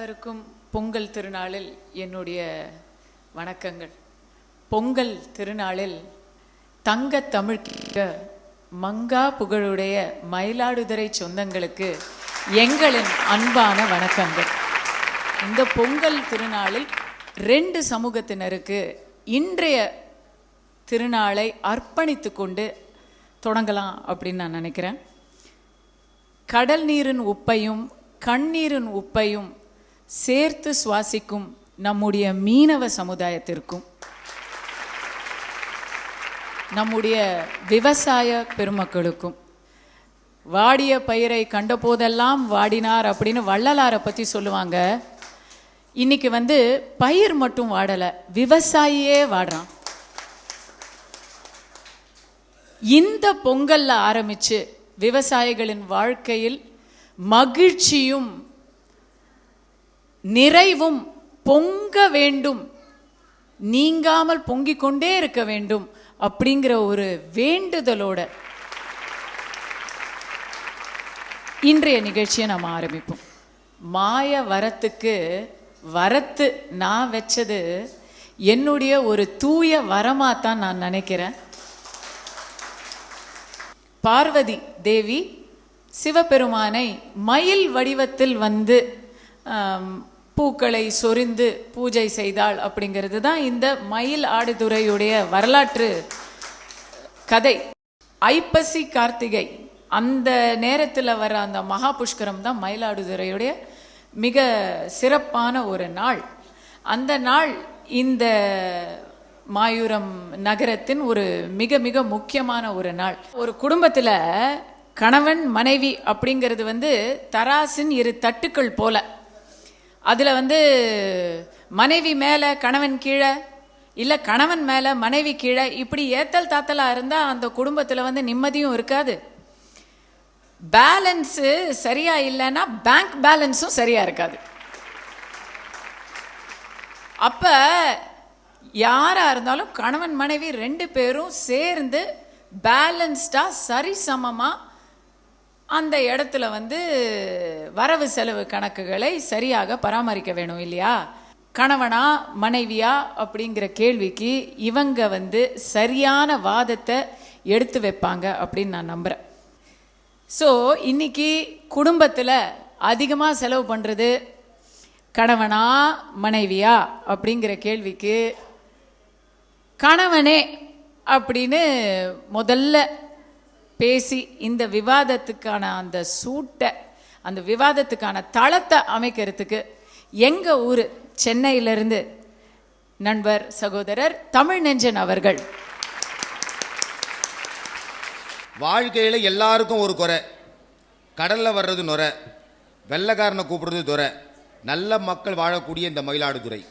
அனைவருக்கும் பொங்கல் திருநாளில் என்னுடைய வணக்கங்கள். பொங்கல் திருநாளில் தங்க தமிழ்க்க மங்கா புகழுடைய மயிலாடுதுறை சொந்தங்களுக்கு எங்களின் அன்பான வணக்கங்கள். இந்த பொங்கல் திருநாளில் 2 சமூகத்தினருக்கு இன்றைய திருநாளை அர்ப்பணித்து கொண்டு தொடங்கலாம் அப்படின்னு நான் நினைக்கிறேன். கடல் நீரின் உப்பையும் கண்ணீரின் உப்பையும் சேர்த்து சுவாசிக்கும் நம்முடைய மீனவ சமுதாயத்திற்கும், நம்முடைய விவசாய பெருமக்களுக்கும், வாடிய பயிரை கண்ட போதெல்லாம் வாடினார் அப்படின்னு வள்ளலாரை பற்றி சொல்லுவாங்க. இன்னைக்கு பயிர் மட்டும் வாடலை, விவசாயியே வாடுறான். இந்த பொங்கல்ல ஆரம்பிச்சு விவசாயிகளின் வாழ்க்கையில் மகிழ்ச்சியும் நிறைவும் பொங்க வேண்டும், நீங்காமல் பொங்கிக் கொண்டே இருக்க வேண்டும் அப்படிங்கிற ஒரு வேண்டுதலோட இன்றைய நிகழ்ச்சியை நாம் ஆரம்பிப்போம். மாய வரத்துக்கு வரத்து நான் வச்சது என்னுடைய ஒரு தூய வரமாத்தான் நான் நினைக்கிறேன். பார்வதி தேவி சிவபெருமானை மயில் வடிவத்தில் பூக்களை சொரிந்து பூஜை செய்தாள் அப்படிங்கிறது தான் இந்த மயில் ஆடுதுறையுடைய வரலாற்று கதை. ஐப்பசி கார்த்திகை அந்த நேரத்தில் வர அந்த மகா புஷ்கரம் தான் மயிலாடுதுறையுடைய மிக சிறப்பான ஒரு நாள். அந்த நாள் இந்த மாயூரம் நகரத்தின் ஒரு மிக மிக முக்கியமான ஒரு நாள். ஒரு குடும்பத்தில் கணவன் மனைவி அப்படிங்கிறது தராசின் 2 தட்டுக்கள் போல. அதில் மனைவி மேலே கணவன் கீழே, இல்லை கணவன் மேலே மனைவி கீழே, இப்படி ஏத்தல் தாத்தலாக இருந்தால் அந்த குடும்பத்தில் நிம்மதியும் இருக்காது. பேலன்ஸு சரியா இல்லைன்னா பேங்க் பேலன்ஸும் சரியா இருக்காது. அப்போ யாராக இருந்தாலும் கணவன் மனைவி 2 பேரும் சேர்ந்து பேலன்ஸ்டாக சரிசமமாக அந்த இடத்துல வரவு செலவு கணக்குகளை சரியாக பராமரிக்க வேணும் இல்லையா? கணவனா மனைவியா அப்படிங்கிற கேள்விக்கு இவங்க சரியான வாதத்தை எடுத்து வைப்பாங்க அப்படின்னு நான் நம்புகிறேன். ஸோ இன்னைக்கு குடும்பத்தில் அதிகமாக செலவு பண்ணுறது கணவனா மனைவியா அப்படிங்கிற கேள்விக்கு கணவனே அப்படின்னு முதல்ல பேசி இந்த விவாதத்துக்கான அந்த சூட்டை, அந்த விவாதத்துக்கான தளத்தை அமைக்கிறதுக்கு எங்கள் ஊர் சென்னையிலிருந்து நண்பர் சகோதரர் தமிழ்நெஞ்சன் அவர்கள். வாழ்க்கையில் எல்லாருக்கும் ஒரு குறை. கடலில் வர்றது நுரை, வெள்ளைக்காரனை கூப்பிடுறது துறை. நல்ல மக்கள் வாழக்கூடிய இந்த மயிலாடுதுறை.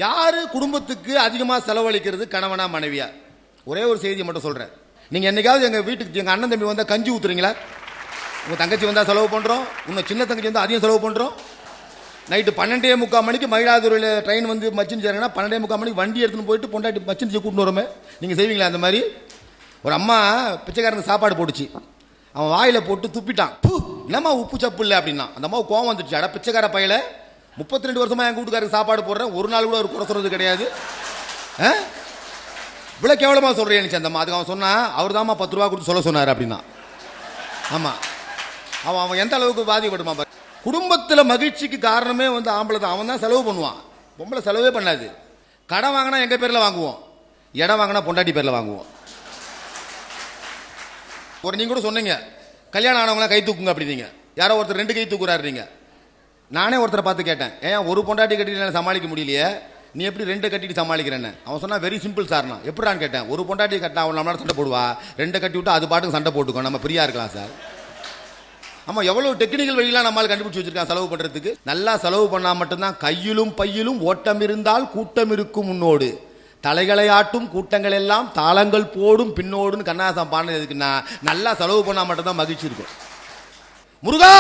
யாரு குடும்பத்துக்கு அதிகமாக செலவழிக்கிறது, கணவனா மனைவியா? ஒரே ஒரு செய்தியை மட்டும் சொல்கிறேன். நீங்கள் என்னைக்காவது எங்கள் வீட்டுக்கு எங்கள் அண்ணன் தம்பி வந்தால் கஞ்சி ஊற்றுறீங்களா? உங்கள் தங்கச்சி வந்தால் செலவு பண்ணுறோம், இன்னும் சின்ன தங்கச்சி வந்தால் அதிகம் செலவு பண்ணுறோம். நைட்டு 12:45 மணிக்கு மயிலாடுதுறையில் ட்ரெயின் மச்சின் சேருங்கன்னா 12:45 மணிக்கு வண்டி எடுத்துன்னு போயிட்டு பொண்டாட்டி மச்சின் கூப்பிட்டு வரோமே. நீங்கள் செய்வீங்களா அந்த மாதிரி? ஒரு அம்மா பிச்சைக்காரனுக்கு சாப்பாடு போட்டுச்சு, அவன் வாயில் போட்டு துப்பிட்டான். என்னம்மா உப்பு சப்பு இல்லை அப்படின்னா அந்த அம்மா கோவம் வந்துடுச்சு. அட பிச்சைக்கார பையில, 32 வருஷமாக எங்கள் வீட்டுக்காரருக்கு சாப்பாடு போடுறேன், ஒரு நாள் கூட ஒரு குறை சொல்கிறது கிடையாது, இவ்வளோ கேவலமாக சொல்கிறேன் அந்த அம்மா. அதுக்கு அவன் சொன்னான், அவர் தான்மா 10 ரூபா கொடுத்து சொல்ல சொன்னார் அப்படின்னா. ஆமாம், அவன் எந்த அளவுக்கு பாதிக்கப்படுமா? குடும்பத்தில் மகிழ்ச்சிக்கு காரணமே ஆம்பளை தான். அவன் தான் செலவு பண்ணுவான், பொம்பளை செலவே பண்ணாது. கடன் வாங்கினா எங்கள் பேரில் வாங்குவோம், இடம் வாங்கினா பொண்டாட்டி பேரில் வாங்குவோம். நீங்கள் கூட சொன்னீங்க கல்யாணம் ஆனவங்களாம் கை தூக்குங்க அப்படின்னீங்க. யாரோ ஒருத்தர் 2 கை தூக்குறாருங்க. நானே ஒருத்தரை பார்த்து கேட்டேன், ஏன் ஒரு பொண்டாட்டி கட்டிட்டு சமாளிக்க முடியலையே, நீ எப்படி 2 கட்டிட்டு சமாளிக்கிறேன்னு? அவன் சொன்னா வெரி சிம்பிள் சார். நான் எப்படான்னு கேட்டேன். ஒரு பொண்டாட்டி கட்டினா அவன் நம்மளால சண்டை போடுவா, 2 கட்டி விட்டு அது பாட்டுக்கு சண்டை போட்டுக்கோ, நம்ம ஃப்ரீயா இருக்கலாம் சார். ஆமா, எவ்வளவு டெக்னிக்கல் வழியெல்லாம் நம்மளால கண்டுபிடிச்சு வச்சிருக்கான் செலவு பண்றதுக்கு. நல்லா செலவு பண்ணா மட்டும்தான் கையிலும் பையிலும் ஓட்டம் இருந்தால் கூட்டம் இருக்கும் முன்னோடு, தலைகளை ஆட்டும் கூட்டங்கள் எல்லாம் தாளங்கள் போடும் பின்னோடுன்னு கண்ணாசம் பாடுறது எதுக்குன்னா, நல்லா செலவு பண்ணா மட்டும்தான் மகிழ்ச்சி இருக்கும். முருகா,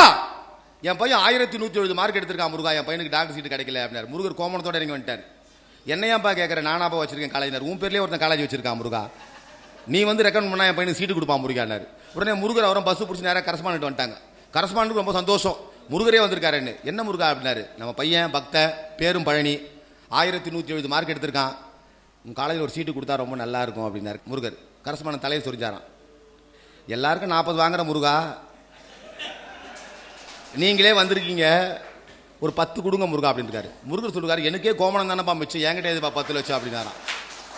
என் பையன் 1170 மார்க் எடுத்திருக்கான் முருகா, என் பையனுக்கு டாக்டர் சீட்டு கிடைக்கல அப்படின்னாரு. முருகர் கோமணத்தோட இறங்கி வந்துட்டார். என்னையாப்பா கேட்குறேன், நானாப்பா வச்சிருக்கேன் காலேஜ், உன் பேர்லேயே ஒருத்தன் காலேஜ் வச்சிருக்கான் முருகா, நீ ரெக்கமெண்ட் பண்ணா என் பையனுக்கு சீட்டு கொடுப்பான் முருகானாரு. உடனே முருகர் அவரும் பஸ் பிடிச்சி நேராக கரஸ்பாண்ட் வந்துட்டாங்க. கரஸ்பாண்டுக்கு ரொம்ப சந்தோஷம், முருகரே வந்திருக்காருன்னு. என்ன முருகா அப்படின்னாரு. நம்ம பையன் பக்த, பேரும் பழனி, 1170 மார்க் எடுத்திருக்கான், உங்கள் காலேஜில் ஒரு சீட்டு கொடுத்தா ரொம்ப நல்லா இருக்கும் அப்படின்னாரு முருகர். கரஸ்பாண்ட் தலையை சொரிஞ்சாரான். எல்லாருக்கும் 40 வாங்குற முருகா, நீங்களே வந்திருக்கீங்க, ஒரு 10 கொடுங்க முருகா அப்படின்ட்டு. முருகர் சொல்லுறாரு, எனக்கே கோமணம் தானேப்பா மிச்சம், என்கிட்ட எதுப்பா 10 லட்சம் அப்படின்னாரான்.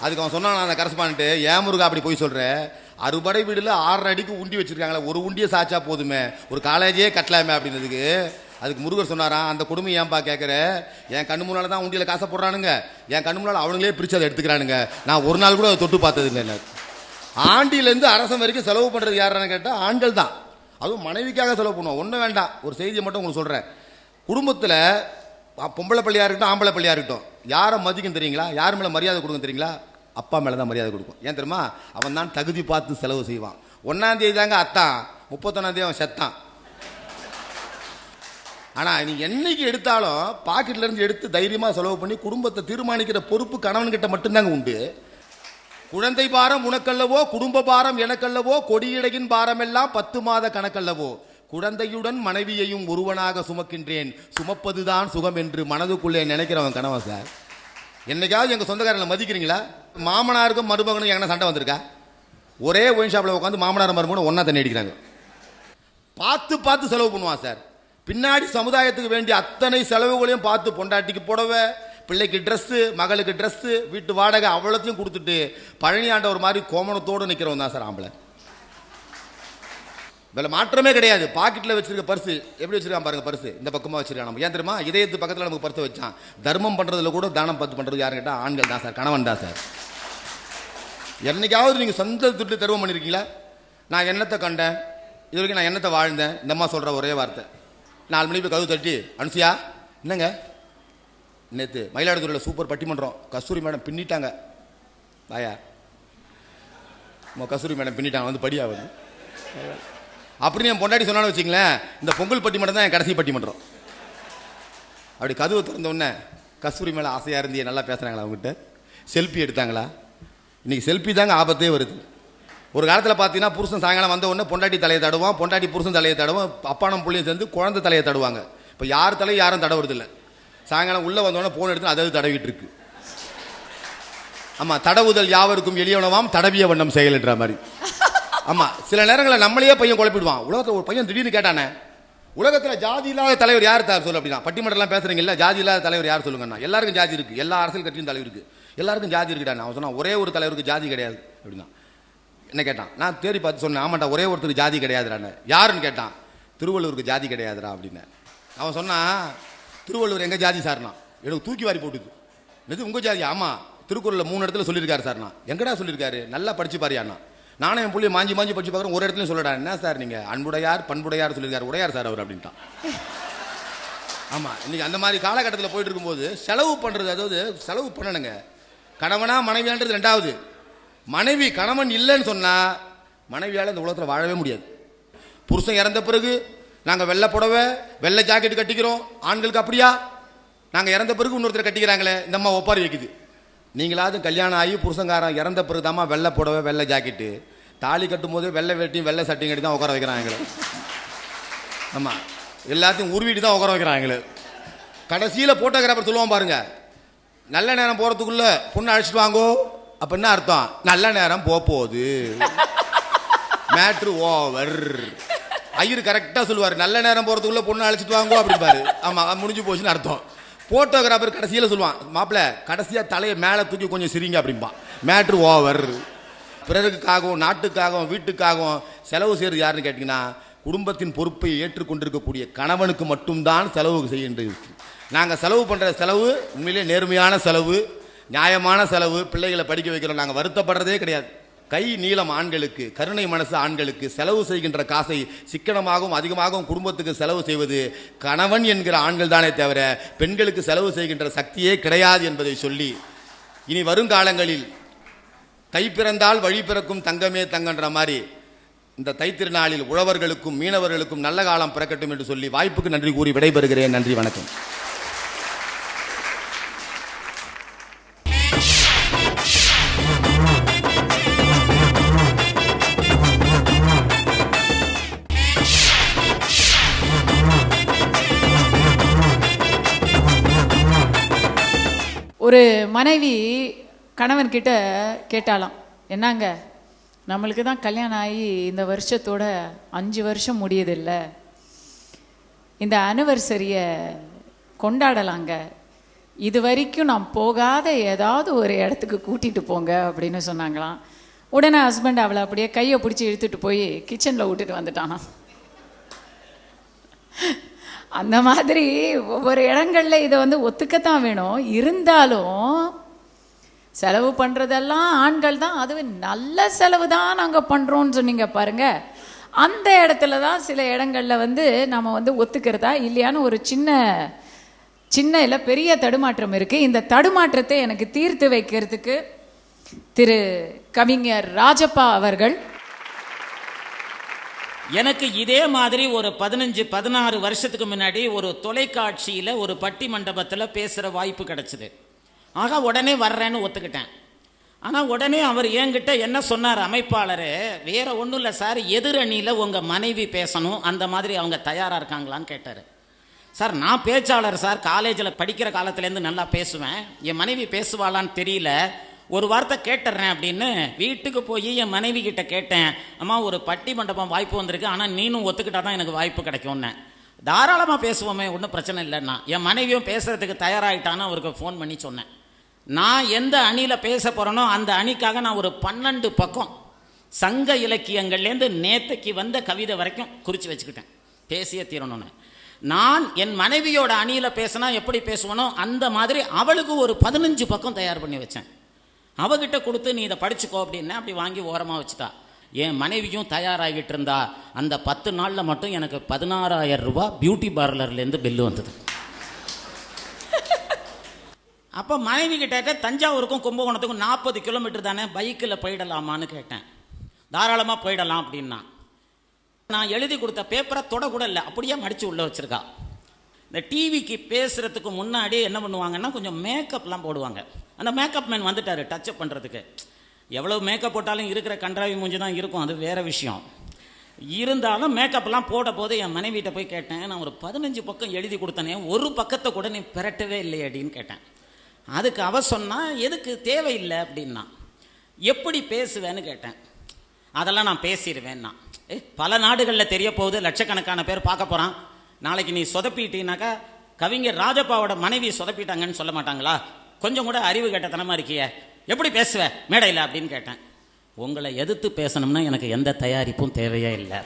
அதுக்கு அவன் சொன்னான், அந்த கரஸ்பாண்ட், ஏன் முருகா அப்படி போய் சொல்கிறேன், அறுபடை வீடுல 6 அடிக்கு உண்டி வச்சிருக்காங்களே, ஒரு உண்டியை சாச்சா போதுமே, ஒரு காலேஜே கட்டலாமே அப்படின்னதுக்கு அதுக்கு முருகர் சொன்னாராம், அந்த கொடுமை ஏன்பா கேட்குற, என் கண்ணு முன்னால் தான் உண்டியில் காசை போடுறானுங்க, என் கண்ணு முன்னால் அவனுங்களே பிரித்து அதை எடுத்துக்கிறானுங்க, நான் ஒரு நாள் கூட அதை தொட்டு பார்த்தது இல்லை. ஆண்டிலேருந்து அரசன் வரைக்கும் செலவு பண்ணுறது யாருன்னு கேட்டால் ஆண்கள் தான். அதுவும் மனைவிக்காக செலவு பண்ணுவோம். ஒன்றும் வேண்டாம், ஒரு செய்தியை மட்டும் உங்களுக்கு சொல்கிறேன். குடும்பத்தில் பொம்பளை பள்ளியாக இருக்கட்டும், ஆம்பளை பள்ளியாக இருக்கட்டும், யாரை மதிக்கும் தெரியுங்களா, யார் மேலே மரியாதை கொடுக்கும் தெரியுங்களா, அப்பா மேலே தான் மரியாதை கொடுக்கும். ஏன் தெரியுமா, அவன் தான் தகுதி பார்த்து செலவு செய்வான். 1ஆம் தேதி தாங்க அத்தான், 31ஆம் தேதி அவன் செத்தான். ஆனால் நீ என்னைக்கு எடுத்தாலும் பாக்கெட்லேருந்து எடுத்து தைரியமாக செலவு பண்ணி குடும்பத்தை தீர்மானிக்கிற பொறுப்பு கணவன்கிட்ட மட்டும்தாங்க உண்டு. குழந்தை பாரம் உனக்கல்லவோ, குடும்ப பாரம் எனக்கல்லவோ, கொடியடையின் பாரம் எல்லாம் 10 மாத கணக்கல்லவோ, குழந்தையுடன் மனைவியையும் ஒருவனாக சுமக்கின்றேன், சுமப்பதுதான் சுகம் என்று மனதுக்குள்ளே நினைக்கிறவன் கணவன் சார். என்னைக்காவது எங்கள் சொந்தக்காரங்களை மதிக்கிறீங்களா? மாமனாருக்கும் மருமகனுக்கும் எங்கன்னா சண்டை வந்திருக்கா? ஒரே ஒயின் ஷாப்பில் உட்காந்து மாமனார் மருமகனும் ஒன்றா தண்ணி அடிக்கிறாங்க. பார்த்து பார்த்து செலவு பண்ணுவான் சார். பின்னாடி சமுதாயத்துக்கு வேண்டிய அத்தனை செலவுகளையும் பார்த்து, பொண்டாட்டிக்கு புடவை, பிள்ளைக்கு ட்ரெஸ்ஸு, மகளுக்கு ட்ரெஸ்ஸு, வீட்டு வாடகை அவ்வளோத்தையும் கொடுத்துட்டு பழனி ஆண்டவர் மாதிரி கோமணத்தோடு நிற்கிறவன் தான் சார் ஆம்பளை. இதில் மாற்றமே கிடையாது. பாக்கெட்டில் வச்சிருக்க பர்ஸு எப்படி வச்சிருக்கான் பாருங்க, பர்ஸு இந்த பக்கமாக வச்சிருக்கான். நம்ம ஏன் தெரியுமா, இதயத்து பக்கத்தில் நமக்கு பர்ஸை வச்சான். தர்மம் பண்ணுறதுல கூட தானம் பார்த்து பண்ணுறது யாருன்னு கேட்டால் ஆண்கள் தான் சார், கணவன் தான் சார். என்னைக்காவது நீங்கள் சொந்த துட்டு தர்மம் பண்ணியிருக்கீங்களா? நான் எண்ணத்தை கண்டேன், இது வரைக்கும் நான் எண்ணத்தை வாழ்ந்தேன். இந்த அம்மா சொல்கிற ஒரே வார்த்தை, 4 மணிக்கு போய் கதவு தட்டி, அனுசியா என்னங்க, நேற்று மயிலாடுதுறையில் சூப்பர் பட்டிமன்றம், கஸ்தூரி மேடம் பின்னிட்டாங்க, வாயா கஸ்தூரி மேடம் பின்னிட்டாங்க, வந்து படியா வந்து அப்படின்னு என் பொண்டாட்டி சொன்னாலும் வச்சுங்களேன், இந்த பொங்கல் பட்டிமன்றம் தான் என் கடைசி பட்டிமன்றம். அப்படி கதவு திறந்த உடனே கஸ்தூரி மேலே ஆசையாக இருந்தியே, நல்லா பேசுகிறாங்களா அவங்ககிட்ட, செல்ஃபி எடுத்தாங்களா? இன்றைக்கி செல்ஃபி தாங்க ஆபத்தே வருது. ஒரு காலத்தில் பார்த்தீங்கன்னா புருஷன் சாயங்காலம் வந்த உடனே பொண்டாட்டி தலையை தடுவான், பொண்டாட்டி புருஷன் தலையை தடுவான், அப்பானம் புள்ளையும் சேர்ந்து குழந்தை தலையை தடுவாங்க. இப்போ யார் தலையும் யாரும் தடவுறதில்லை. சாயங்காலம் உள்ளே வந்தோடனே ஃபோன் எடுத்து அதாவது தடவிட்டு இருக்கு. ஆமாம், தடவுதல் யாவருக்கும் எளியவனவாம், தடவிய வண்ணம் செயல்ன்ற மாதிரி. ஆமாம், சில நேரங்களில் நம்மளையே பையன் குழப்பிடுவான். உலகத்தில் ஒரு பையன் திடீர்னு கேட்டானே, உலகத்தில் ஜாதி இல்லாத தலைவர் யார் தார் சொல்லு அப்படின்னா, பட்டிமன்றம்லாம் பேசுறீங்க இல்லை, ஜாதி இல்லாத தலைவர் யார் சொல்லுங்கண்ணா. எல்லாருக்கும் ஜாதி இருக்குது, எல்லா அரசியல் கட்சியும் தலைவர் இருக்குது, எல்லாருக்கும் ஜாதி இருக்குடா. அவன் சொன்னான், ஒரே ஒரு தலைவருக்கு ஜாதி கிடையாது அப்படின்னா. என்ன கேட்டான், நான் தேடி பார்த்து சொன்னேன், ஆமாண்டா ஒரே ஒருத்தருக்கு ஜாதி கிடையாதுடான்னு. யாருன்னு கேட்டான், திருவள்ளுவருக்கு ஜாதி கிடையாதுடா அப்படின்னு. அவன் சொன்னான், திருவள்ளுவர் எங்கள் ஜாதி சார்னா, எனக்கு தூக்கி வாரி போட்டுது. எது உங்கள் ஜாதி? ஆமாம், திருக்குறளில் 3 இடத்துல சொல்லியிருக்காரு சார்னா. எங்கடா சொல்லியிருக்காரு? நல்லா படிச்சு பாரியாண்ணா. நானும் என் பிள்ளைய மாஞ்சி படிச்சு பார்க்குறேன், ஒரு இடத்துலையும் சொல்லடா. என்ன சார் நீங்கள் அன்புடையார் பண்புடையார் சொல்லியிருக்காரு, உடையார் சார் அவர் அப்படின்ட்டான். ஆமாம், இன்னைக்கு அந்த மாதிரி காலகட்டத்தில் போயிட்டு இருக்கும்போது செலவு பண்ணுறது, அதாவது செலவு பண்ணணுங்க. கணவனா மனைவியான்றது ரெண்டாவது. மனைவி கணவன் இல்லைன்னு சொன்னால் மனைவியால் இந்த உலகத்தில் வாழவே முடியாது. புருஷன் இறந்த பிறகு நாங்கள் வெள்ளை புடவை வெள்ளை ஜாக்கெட்டு கட்டிக்கிறோம், ஆண்களுக்கு அப்படியா? நாங்கள் இறந்த பிறகு இன்னொருத்தர் கட்டிக்கிறாங்களே, இந்த அம்மா ஒப்பாரி வைக்குது. நீங்களாவது கல்யாணம் ஆகி புருஷங்காரன் இறந்த பிறகு தாம்மா வெள்ளை புடவை வெள்ளை ஜாக்கெட்டு, தாலி கட்டும் போது வெள்ளை வேட்டியும் வெள்ளை சட்டையும் கட்டி தான் உட்கார வைக்கிறாங்க எங்களை. ஆமாம், எல்லாத்தையும் உருவிட்டு தான் உட்கார வைக்கிறாங்க எங்களை. கடைசியில் ஃபோட்டோகிராஃபர் சொல்லுவான் பாருங்க, நல்ல நேரம் போகிறதுக்குள்ள பொண்ணு அழைச்சிட்டு வாங்கோ. அப்போ என்ன அர்த்தம்? நல்ல நேரம் போகுது, மேட்ரு ஓவர். ஐயர் கரெக்டாக சொல்லுவார், நல்ல நேரம் போகிறதுக்குள்ள பொண்ணு அழைச்சிட்டு வாங்கோ அப்படிம்பாரு. ஆமாம், முடிஞ்சு போச்சுன்னு அர்த்தம். ஃபோட்டோகிராஃபர் கடைசியில் சொல்லுவான், மாப்பிள்ள கடைசியாக தலையை மேலே தூக்கி கொஞ்சம் சிரிங்க அப்படிம்பா, மேட்ரு ஓவர். பிறருக்காகவும் நாட்டுக்காகவும் வீட்டுக்காகவும் செலவு செய்கிறது யாருன்னு கேட்டிங்கன்னா, குடும்பத்தின் பொறுப்பை ஏற்றுக்கொண்டிருக்கக்கூடிய கணவனுக்கு மட்டும்தான் செலவு செய்கின்றது. நாங்கள் செலவு பண்ணுற செலவு உண்மையிலே நேர்மையான செலவு, நியாயமான செலவு. பிள்ளைகளை படிக்க வைக்கிறோம், நாங்கள் வருத்தப்படுறதே கிடையாது. கை நீளம் ஆண்களுக்கு, கருணை மனசு ஆண்களுக்கு. செலவு செய்கின்ற காசை சிக்கனமாகவும் அதிகமாகவும் குடும்பத்துக்கு செலவு செய்வது கணவன் என்கிற ஆண்கள் தானே தவிர பெண்களுக்கு செலவு செய்கின்ற சக்தியே கிடையாது என்பதை சொல்லி, இனி வருங்காலங்களில் தை பிறந்தால் வழி பிறக்கும் தங்கமே தங்கன்ற மாதிரி இந்த தைத்திருநாளில் உழவர்களுக்கும் மீனவர்களுக்கும் நல்ல காலம் பிறக்கட்டும் என்று சொல்லி வாய்ப்புக்கு நன்றி கூறி விடைபெறுகிறேன். நன்றி, வணக்கம். ஒரு மனைவி கணவன் கிட்ட கேட்டாலாம், என்னங்க நம்மளுக்கு தான் கல்யாணம் ஆகி இந்த வருஷத்தோட 5 வருஷம் முடியுதில்ல, இந்த ஆனிவர்சரியை கொண்டாடலாங்க, இது வரைக்கும் நான் போகாத ஏதாவது ஒரு இடத்துக்கு கூட்டிட்டு போங்க அப்படின்னு சொன்னாங்களாம். உடனே ஹஸ்பண்ட் அவளை அப்படியே கையை பிடிச்சி இழுத்துட்டு போய் கிச்சனில் விட்டுட்டு வந்துட்டானா. அந்த மாதிரி ஒவ்வொரு இடங்கள்ல இதை ஒத்துக்கத்தான் வேணும். இருந்தாலும் செலவு பண்றதெல்லாம் ஆண்கள் தான், அதுவே நல்ல செலவு தான் நாங்கள் பண்றோம்னு சொன்னீங்க பாருங்க. அந்த இடத்துல தான் சில இடங்கள்ல நம்ம ஒத்துக்கிறதா இல்லையான்னு ஒரு சின்ன இல்லை பெரிய தடுமாற்றம் இருக்கு. இந்த தடுமாற்றத்தை எனக்கு தீர்த்து வைக்கிறதுக்கு திரு கவிஞர் ராஜப்பா அவர்கள். எனக்கு இதே மாதிரி ஒரு 15-16 வருஷத்துக்கு முன்னாடி ஒரு தொலைக்காட்சியில் ஒரு பட்டி மண்டபத்தில் பேசுகிற வாய்ப்பு கிடச்சிது. ஆக உடனே வர்றேன்னு ஒத்துக்கிட்டேன். ஆனால் உடனே அவர் என்கிட்ட என்ன சொன்னார், அமைப்பாளர், வேற ஒன்றும் இல்லை சார், எதிரணியில் உங்கள் மனைவி பேசணும், அந்த மாதிரி அவங்க தயாராக இருக்காங்களான்னு கேட்டார். சார் நான் பேச்சாளர் சார், காலேஜில் படிக்கிற காலத்துலேருந்து நல்லா பேசுவேன், என் மனைவி பேசுவாளான்னு தெரியல, ஒரு வார்த்தை கேட்டுறேன் அப்படின்னு வீட்டுக்கு போய் என் மனைவி கிட்ட கேட்டேன். அம்மா ஒரு பட்டி மண்டபம் வாய்ப்பு வந்திருக்கு, ஆனால் நீனும் ஒத்துக்கிட்டா தான் எனக்கு வாய்ப்பு கிடைக்கும்னு. தாராளமாக பேசுவோமே, ஒன்றும் பிரச்சனை இல்லைன்னா. என் மனைவியும் பேசுறதுக்கு தயாராகிட்டான்னு அவருக்கு ஃபோன் பண்ணி சொன்னேன். நான் எந்த அணியில் பேச போகிறேனோ அந்த அணிக்காக நான் ஒரு 12 பக்கம் சங்க இலக்கியங்கள்லேருந்து நேத்தைக்கு வந்த கவிதை வரைக்கும் குறித்து வச்சுக்கிட்டேன், பேசியே தீரணும்னு. நான் என் மனைவியோட அணியில் பேசினா எப்படி பேசுவனோ அந்த மாதிரி அவளுக்கு ஒரு 15 பக்கம் தயார் பண்ணி வச்சேன். அவகிட்ட கொடுத்து நீ இதை படிச்சுக்கோ அப்படின்னு அப்படி வாங்கி ஓரமாக வச்சுட்டா. என் மனைவியும் தயாராகிட்டு இருந்தா. அந்த 10 நாளில் மட்டும் எனக்கு 16,000 ரூபாய் பியூட்டி பார்லர்லேருந்து பில்லு வந்தது. அப்போ மனைவி கிட்ட தஞ்சாவூருக்கும் கும்பகோணத்துக்கும் 40 கிலோமீட்டர் தானே, பைக்கில் போயிடலாமான்னு கேட்டேன். தாராளமாக போயிடலாம் அப்படின்னா. நான் எழுதி கொடுத்த பேப்பரை தொடக்கூட இல்லை, அப்படியே மடித்து உள்ளே வச்சுருக்கா. இந்த டிவிக்கு பேசுகிறதுக்கு முன்னாடி என்ன பண்ணுவாங்கன்னா கொஞ்சம் மேக்கப்லாம் போடுவாங்க. அந்த மேக்கப் மேன் வந்துட்டார் டச்சப் பண்ணுறதுக்கு. எவ்வளோ மேக்கப் போட்டாலும் இருக்கிற கன்றாவி மூஞ்சி தான் இருக்கும், அது வேறு விஷயம். இருந்தாலும் மேக்கப்லாம் போட போது என் மனைவிட்ட போய் கேட்டேன், நான் ஒரு 15 பக்கம் எழுதி கொடுத்தனே, ஒரு பக்கத்தை கூட நீ பிரட்டவே இல்லை அப்படின்னு கேட்டேன். அதுக்கு அவ சொன்னா எதுக்கு தேவையில்லை அப்படின்னா. எப்படி பேசுவேன்னு கேட்டேன். அதெல்லாம் நான் பேசிடுவேன்னா. பல நாடுகளில் தெரிய போகுது, லட்சக்கணக்கான பேர் பார்க்க போகிறான். நாளைக்கு நீ சொதப்பிட்டீனாக்கா கவிஞர் ராஜப்பாவோட மனைவி சொதப்பிட்டாங்கன்னு சொல்ல மாட்டாங்களா? கொஞ்சம் கூட அறிவு கேட்டத்தனமாக இருக்கிய, எப்படி பேசுவ மேடையில் அப்படின்னு கேட்டேன். உங்களை எதிர்த்து பேசணும்னா எனக்கு எந்த தயாரிப்பும் தேவையே இல்லை.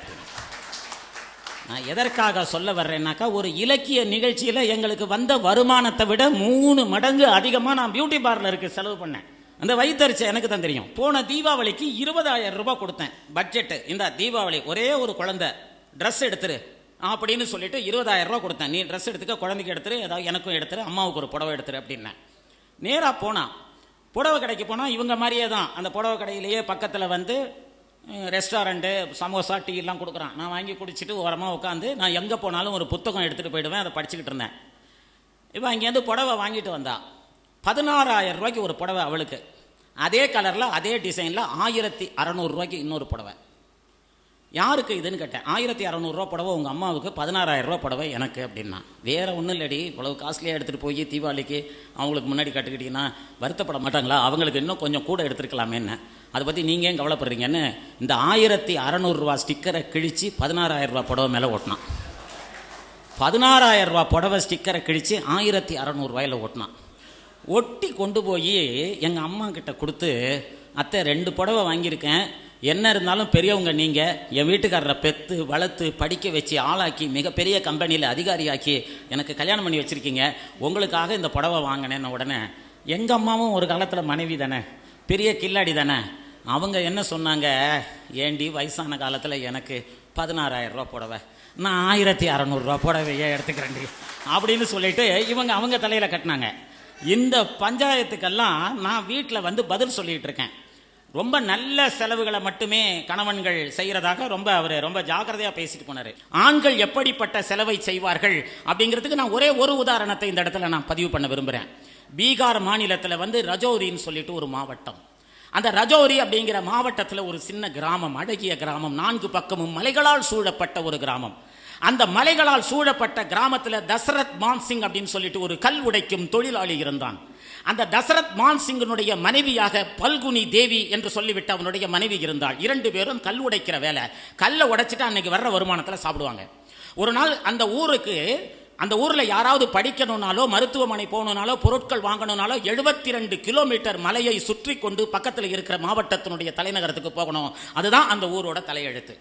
நான் எதற்காக சொல்ல வர்றேன்னாக்கா, ஒரு இலக்கிய நிகழ்ச்சியில் எங்களுக்கு வந்த வருமானத்தை விட 3 மடங்கு அதிகமாக நான் பியூட்டி பார்லருக்கு செலவு பண்ணேன். அந்த வயிற்றுச்சை எனக்கு தான் தெரியும். போன தீபாவளிக்கு 20,000 ரூபாய் கொடுத்தேன் பட்ஜெட்டு. இந்த தீபாவளி ஒரே ஒரு குழந்தை ட்ரெஸ் எடுத்துரு அப்படின்னு சொல்லிட்டு 20,000 ரூபா கொடுத்தேன். நீ ட்ரெஸ் எடுத்துக்க, குழந்தைக்கு எடுத்துரு, ஏதாவது எனக்கும் எடுத்துரு, அம்மாவுக்கு ஒரு புடவை எடுத்துரு அப்படின்னேன். நேராக போனால் புடவை கடைக்கு போனால் இவங்க மாதிரியே தான். அந்த புடவை கடையிலேயே பக்கத்தில் ரெஸ்டாரண்ட்டு, சமோசா, டீ எல்லாம் கொடுக்குறான். நான் வாங்கி குடிச்சிட்டு ஓரமாக உட்காந்து நான் எங்கே போனாலும் ஒரு புத்தகம் எடுத்துகிட்டு போயிடுவேன், அதை படிச்சுக்கிட்டு இருந்தேன். இப்போ அங்கேருந்து புடவை வாங்கிட்டு வந்தா 16,000 ரூபாய்க்கு ஒரு புடவை அவளுக்கு. அதே கலரில் அதே டிசைனில் 1,600 ரூபாய்க்கு இன்னொரு புடவை. யாருக்கு இதுன்னு கேட்டேன். 1,600 ரூபா புடவை உங்கள் அம்மாவுக்கு, 16,000 ரூபா புடவை எனக்கு அப்படின்னா. வேறு ஒன்றும் இல்லடி, இவ்வளவு காஸ்ட்லியாக எடுத்துகிட்டு போய் தீபாவளிக்கு அவங்களுக்கு முன்னாடி கட்டுக்கிட்டீங்கன்னா வருத்தப்பட மாட்டாங்களா? அவங்களுக்கு இன்னும் கொஞ்சம் கூட எடுத்துருக்கலாமேன்னு. அதை பற்றி நீங்கள் ஏன் கவலைப்படுறீங்கன்னு இந்த 1,600 ரூபா ஸ்டிக்கரை கிழித்து 16,000 ரூபா புடவை மேலே ஓட்டினான். 16,000 ரூபா புடவை ஸ்டிக்கரை கிழித்து 1,600 ரூபாயில் ஓட்டினான். ஒட்டி கொண்டு போய் எங்கள் அம்மா கிட்ட கொடுத்து, அத்தை 2 புடவை வாங்கியிருக்கேன், என்ன இருந்தாலும் பெரியவங்க நீங்கள், என் வீட்டுக்காரரை பெற்று வளர்த்து படிக்க வச்சு ஆளாக்கி மிகப்பெரிய கம்பெனியில் அதிகாரியாக்கி எனக்கு கல்யாணம் பண்ணி வச்சுருக்கீங்க, உங்களுக்காக இந்த புடவை வாங்கினேன்னு. உடனே எங்கள் அம்மாவும் ஒரு காலத்தில் மனைவி தானே, பெரிய கில்லாடி தானே, அவங்க என்ன சொன்னாங்க, ஏண்டி வயசான காலத்தில் எனக்கு 16,000 ரூபா புடவை, நான் 1,600 ரூபா புடவையே எடுத்துக்கிறேன்டி அப்படின்னு சொல்லிட்டு அவங்க தலையில் கட்டினாங்க. இந்த பஞ்சாயத்துக்கெல்லாம் நான் வீட்டில் பதில் சொல்லிகிட்டு இருக்கேன். ரொம்ப நல்ல செலவுகளை மட்டுமே கணவன்கள் செய்கிறதாக அவர் ரொம்ப ஜாக்கிரதையாக பேசிட்டு போனார். ஆண்கள் எப்படிப்பட்ட செலவை செய்வார்கள் அப்படிங்கிறதுக்கு நான் ஒரே ஒரு உதாரணத்தை இந்த இடத்துல நான் பதிவு பண்ண விரும்புகிறேன். பீகார் மாநிலத்தில் ரஜௌரின்னு சொல்லிட்டு ஒரு மாவட்டம். அந்த ரஜௌரி அப்படிங்கிற மாவட்டத்தில் ஒரு சின்ன கிராமம், அழகிய கிராமம், 4 பக்கமும் மலைகளால் சூழப்பட்ட ஒரு கிராமம். அந்த மலைகளால் சூழப்பட்ட கிராமத்தில் தசரத் மான்சிங் அப்படின்னு சொல்லிட்டு ஒரு கல் உடைக்கும் தொழிலாளி இருந்தான். அந்த தசரத் மான்சிங்கனுடைய மனைவியாக பல்குனி தேவி என்று சொல்லிவிட்டு அவனுடைய மனைவி இருந்தாள். 2 பேரும் கல் உடைக்கிற வேலை. கல்லை உடைச்சிட்டு அன்னைக்கு வர்ற வருமானத்தில் சாப்பிடுவாங்க. ஒரு நாள் அந்த ஊரில் யாராவது படிக்கணும்னாலோ மருத்துவமனை போகணுனாலோ பொருட்கள் வாங்கணும்னாலோ 72 கிலோமீட்டர் மலையை சுற்றி கொண்டு பக்கத்தில் இருக்கிற மாவட்டத்தினுடைய தலைநகரத்துக்கு போகணும். அதுதான் அந்த ஊரோட தலையெழுத்து.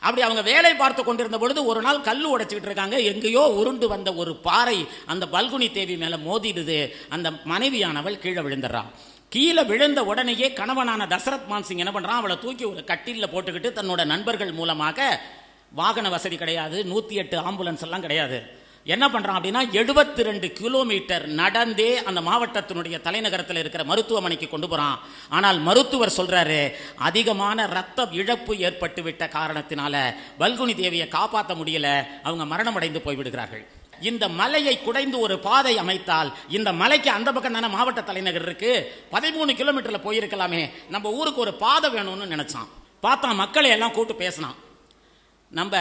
அப்படி அவங்க வேலை பார்த்து கொண்டிருந்த பொழுது ஒரு நாள் கல் உடைச்சிக்கிட்டு இருக்காங்க. எங்கேயோ உருண்டு வந்த ஒரு பாறை அந்த பல்குனி தேவி மேலே மோதிடுது. அந்த மனைவியானவள் கீழே விழுந்துடுறான். கீழே விழுந்த உடனேயே கணவனான தசரத் மான்சிங் என்ன பண்ணுறான், அவளை தூக்கி ஒரு கட்டிலில் போட்டுக்கிட்டு தன்னோட நண்பர்கள் மூலமாக, வாகன வசதி கிடையாது, 108 ஆம்புலன்ஸ் எல்லாம் கிடையாது, என்ன பண்ணுறான் அப்படின்னா 72 கிலோமீட்டர் நடந்தே அந்த மாவட்டத்தினுடைய தலைநகரத்தில் இருக்கிற மருத்துவமனைக்கு கொண்டு போகிறான். ஆனால் மருத்துவர் சொல்கிறாரு, அதிகமான ரத்த இழப்பு ஏற்பட்டு விட்ட காரணத்தினால பல்குனி தேவியை காப்பாற்ற முடியல, அவங்க மரணமடைந்து போய்விடுகிறார்கள். இந்த மலையை குடைந்து ஒரு பாதை அமைத்தால், இந்த மலைக்கு அந்த பக்கம் தானே மாவட்ட தலைநகர் இருக்கு, 13 கிலோமீட்டரில் போயிருக்கலாமே, நம்ம ஊருக்கு ஒரு பாதை வேணும்னு நினைச்சான். பார்த்தா மக்களை எல்லாம் கூப்பிட்டு பேசினான். நம்ம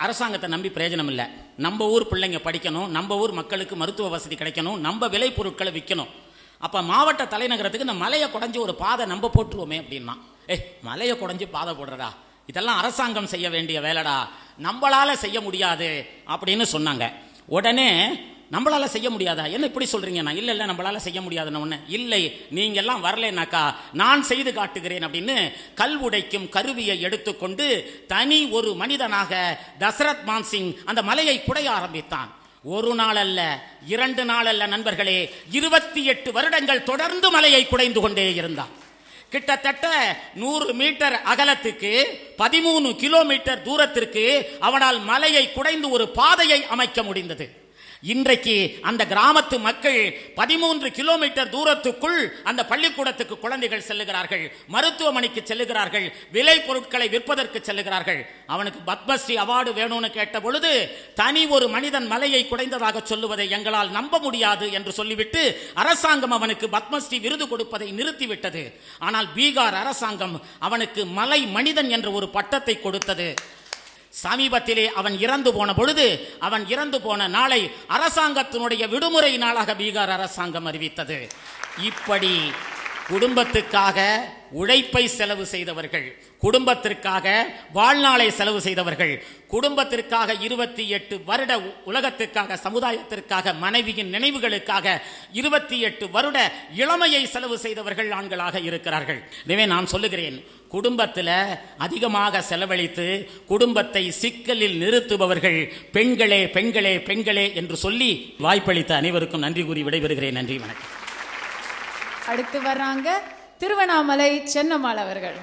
அரசாங்கத்தை நம்பி பிரயோஜனம் இல்லை, நம்ம ஊர் பிள்ளைங்க படிக்கணும், நம்ம ஊர் மக்களுக்கு மருத்துவ வசதி கிடைக்கணும், நம்ம விலை பொருட்களை விற்கணும். அப்போ மாவட்ட தலைநகரத்துக்கு இந்த மலையை குடைஞ்சி ஒரு பாதை நம்ம போட்டுருவோமே அப்படின்னா, மலையை குடைஞ்சி பாதை போடுறதா, இதெல்லாம் அரசாங்கம் செய்ய வேண்டிய வேலைடா, நம்மளால செய்ய முடியாது அப்படின்னு சொன்னாங்க. உடனே நம்மளால செய்ய முடியாதா, என்ன இப்படி சொல்றீங்க? நான் இல்லை நம்மளால செய்ய முடியாதுன்னு ஒன்று இல்லை, நீங்க எல்லாம் வரலனாக்கா நான் செய்து காட்டுகிறேன் அப்படின்னு கல் உடைக்கும் கருவியை எடுத்துக்கொண்டு தனி ஒரு மனிதனாக தசரத் மான்சிங் அந்த மலையை குடைய ஆரம்பித்தான். ஒரு நாள் அல்ல, 2 நாள் அல்ல நண்பர்களே, 28 வருடங்கள் தொடர்ந்து மலையை குடைந்து கொண்டே இருந்தான். கிட்டத்தட்ட 100 மீட்டர் அகலத்துக்கு 13 கிலோமீட்டர் தூரத்திற்கு அவனால் மலையை குடைந்து ஒரு பாதையை அமைக்க முடிந்தது. இன்றைக்கு அந்த கிராமத்து மக்கள் 13 கிலோமீட்டர் தூரத்துக்குள் அந்த பள்ளிக்கூடத்துக்கு குழந்தைகள் செல்லுகிறார்கள், மருத்துவமனைக்கு செல்லுகிறார்கள், விலை பொருட்களை விற்பதற்கு செல்லுகிறார்கள். அவனுக்கு பத்மஸ்ரீ அவார்டு வேணும்னு கேட்ட பொழுது தனி ஒரு மனிதன் மலையை குடைந்ததாக சொல்லுவதை எங்களால் நம்ப முடியாது என்று சொல்லிவிட்டு அரசாங்கம் அவனுக்கு பத்மஸ்ரீ விருது கொடுப்பதை நிறுத்திவிட்டது. ஆனால் பீகார் அரசாங்கம் அவனுக்கு மலை மனிதன் என்ற ஒரு பட்டத்தை கொடுத்தது. சமீபத்திலே அவன் இறந்து போன பொழுது, அவன் இறந்து போன நாளை அரசாங்கத்தினுடைய விடுமுறை நாளாக பீகார் அரசாங்கம் அறிவித்தது. இப்படி குடும்பத்துக்காக உழைப்பை செலவு செய்தவர்கள், குடும்பத்திற்காக வாழ்நாளை செலவு செய்தவர்கள், குடும்பத்திற்காக 28 வருட உலகத்திற்காக சமுதாயத்திற்காக மனைவியின் நினைவுகளுக்காக 28 வருட இளமையை செலவு செய்தவர்கள் ஆண்களாக இருக்கிறார்கள். எனவே நான் சொல்லுகிறேன், குடும்பத்தில் அதிகமாக செலவழித்து குடும்பத்தை சிக்கலில் நிறுத்துபவர்கள் பெண்களே பெண்களே பெண்களே என்று சொல்லி வாய்ப்பளித்த அனைவருக்கும் நன்றி கூறி விடைபெறுகிறேன். நன்றி, வணக்கம். அடுத்து வர்றாங்க திருவண்ணாமலை சென்னம்மாள் அவர்கள்.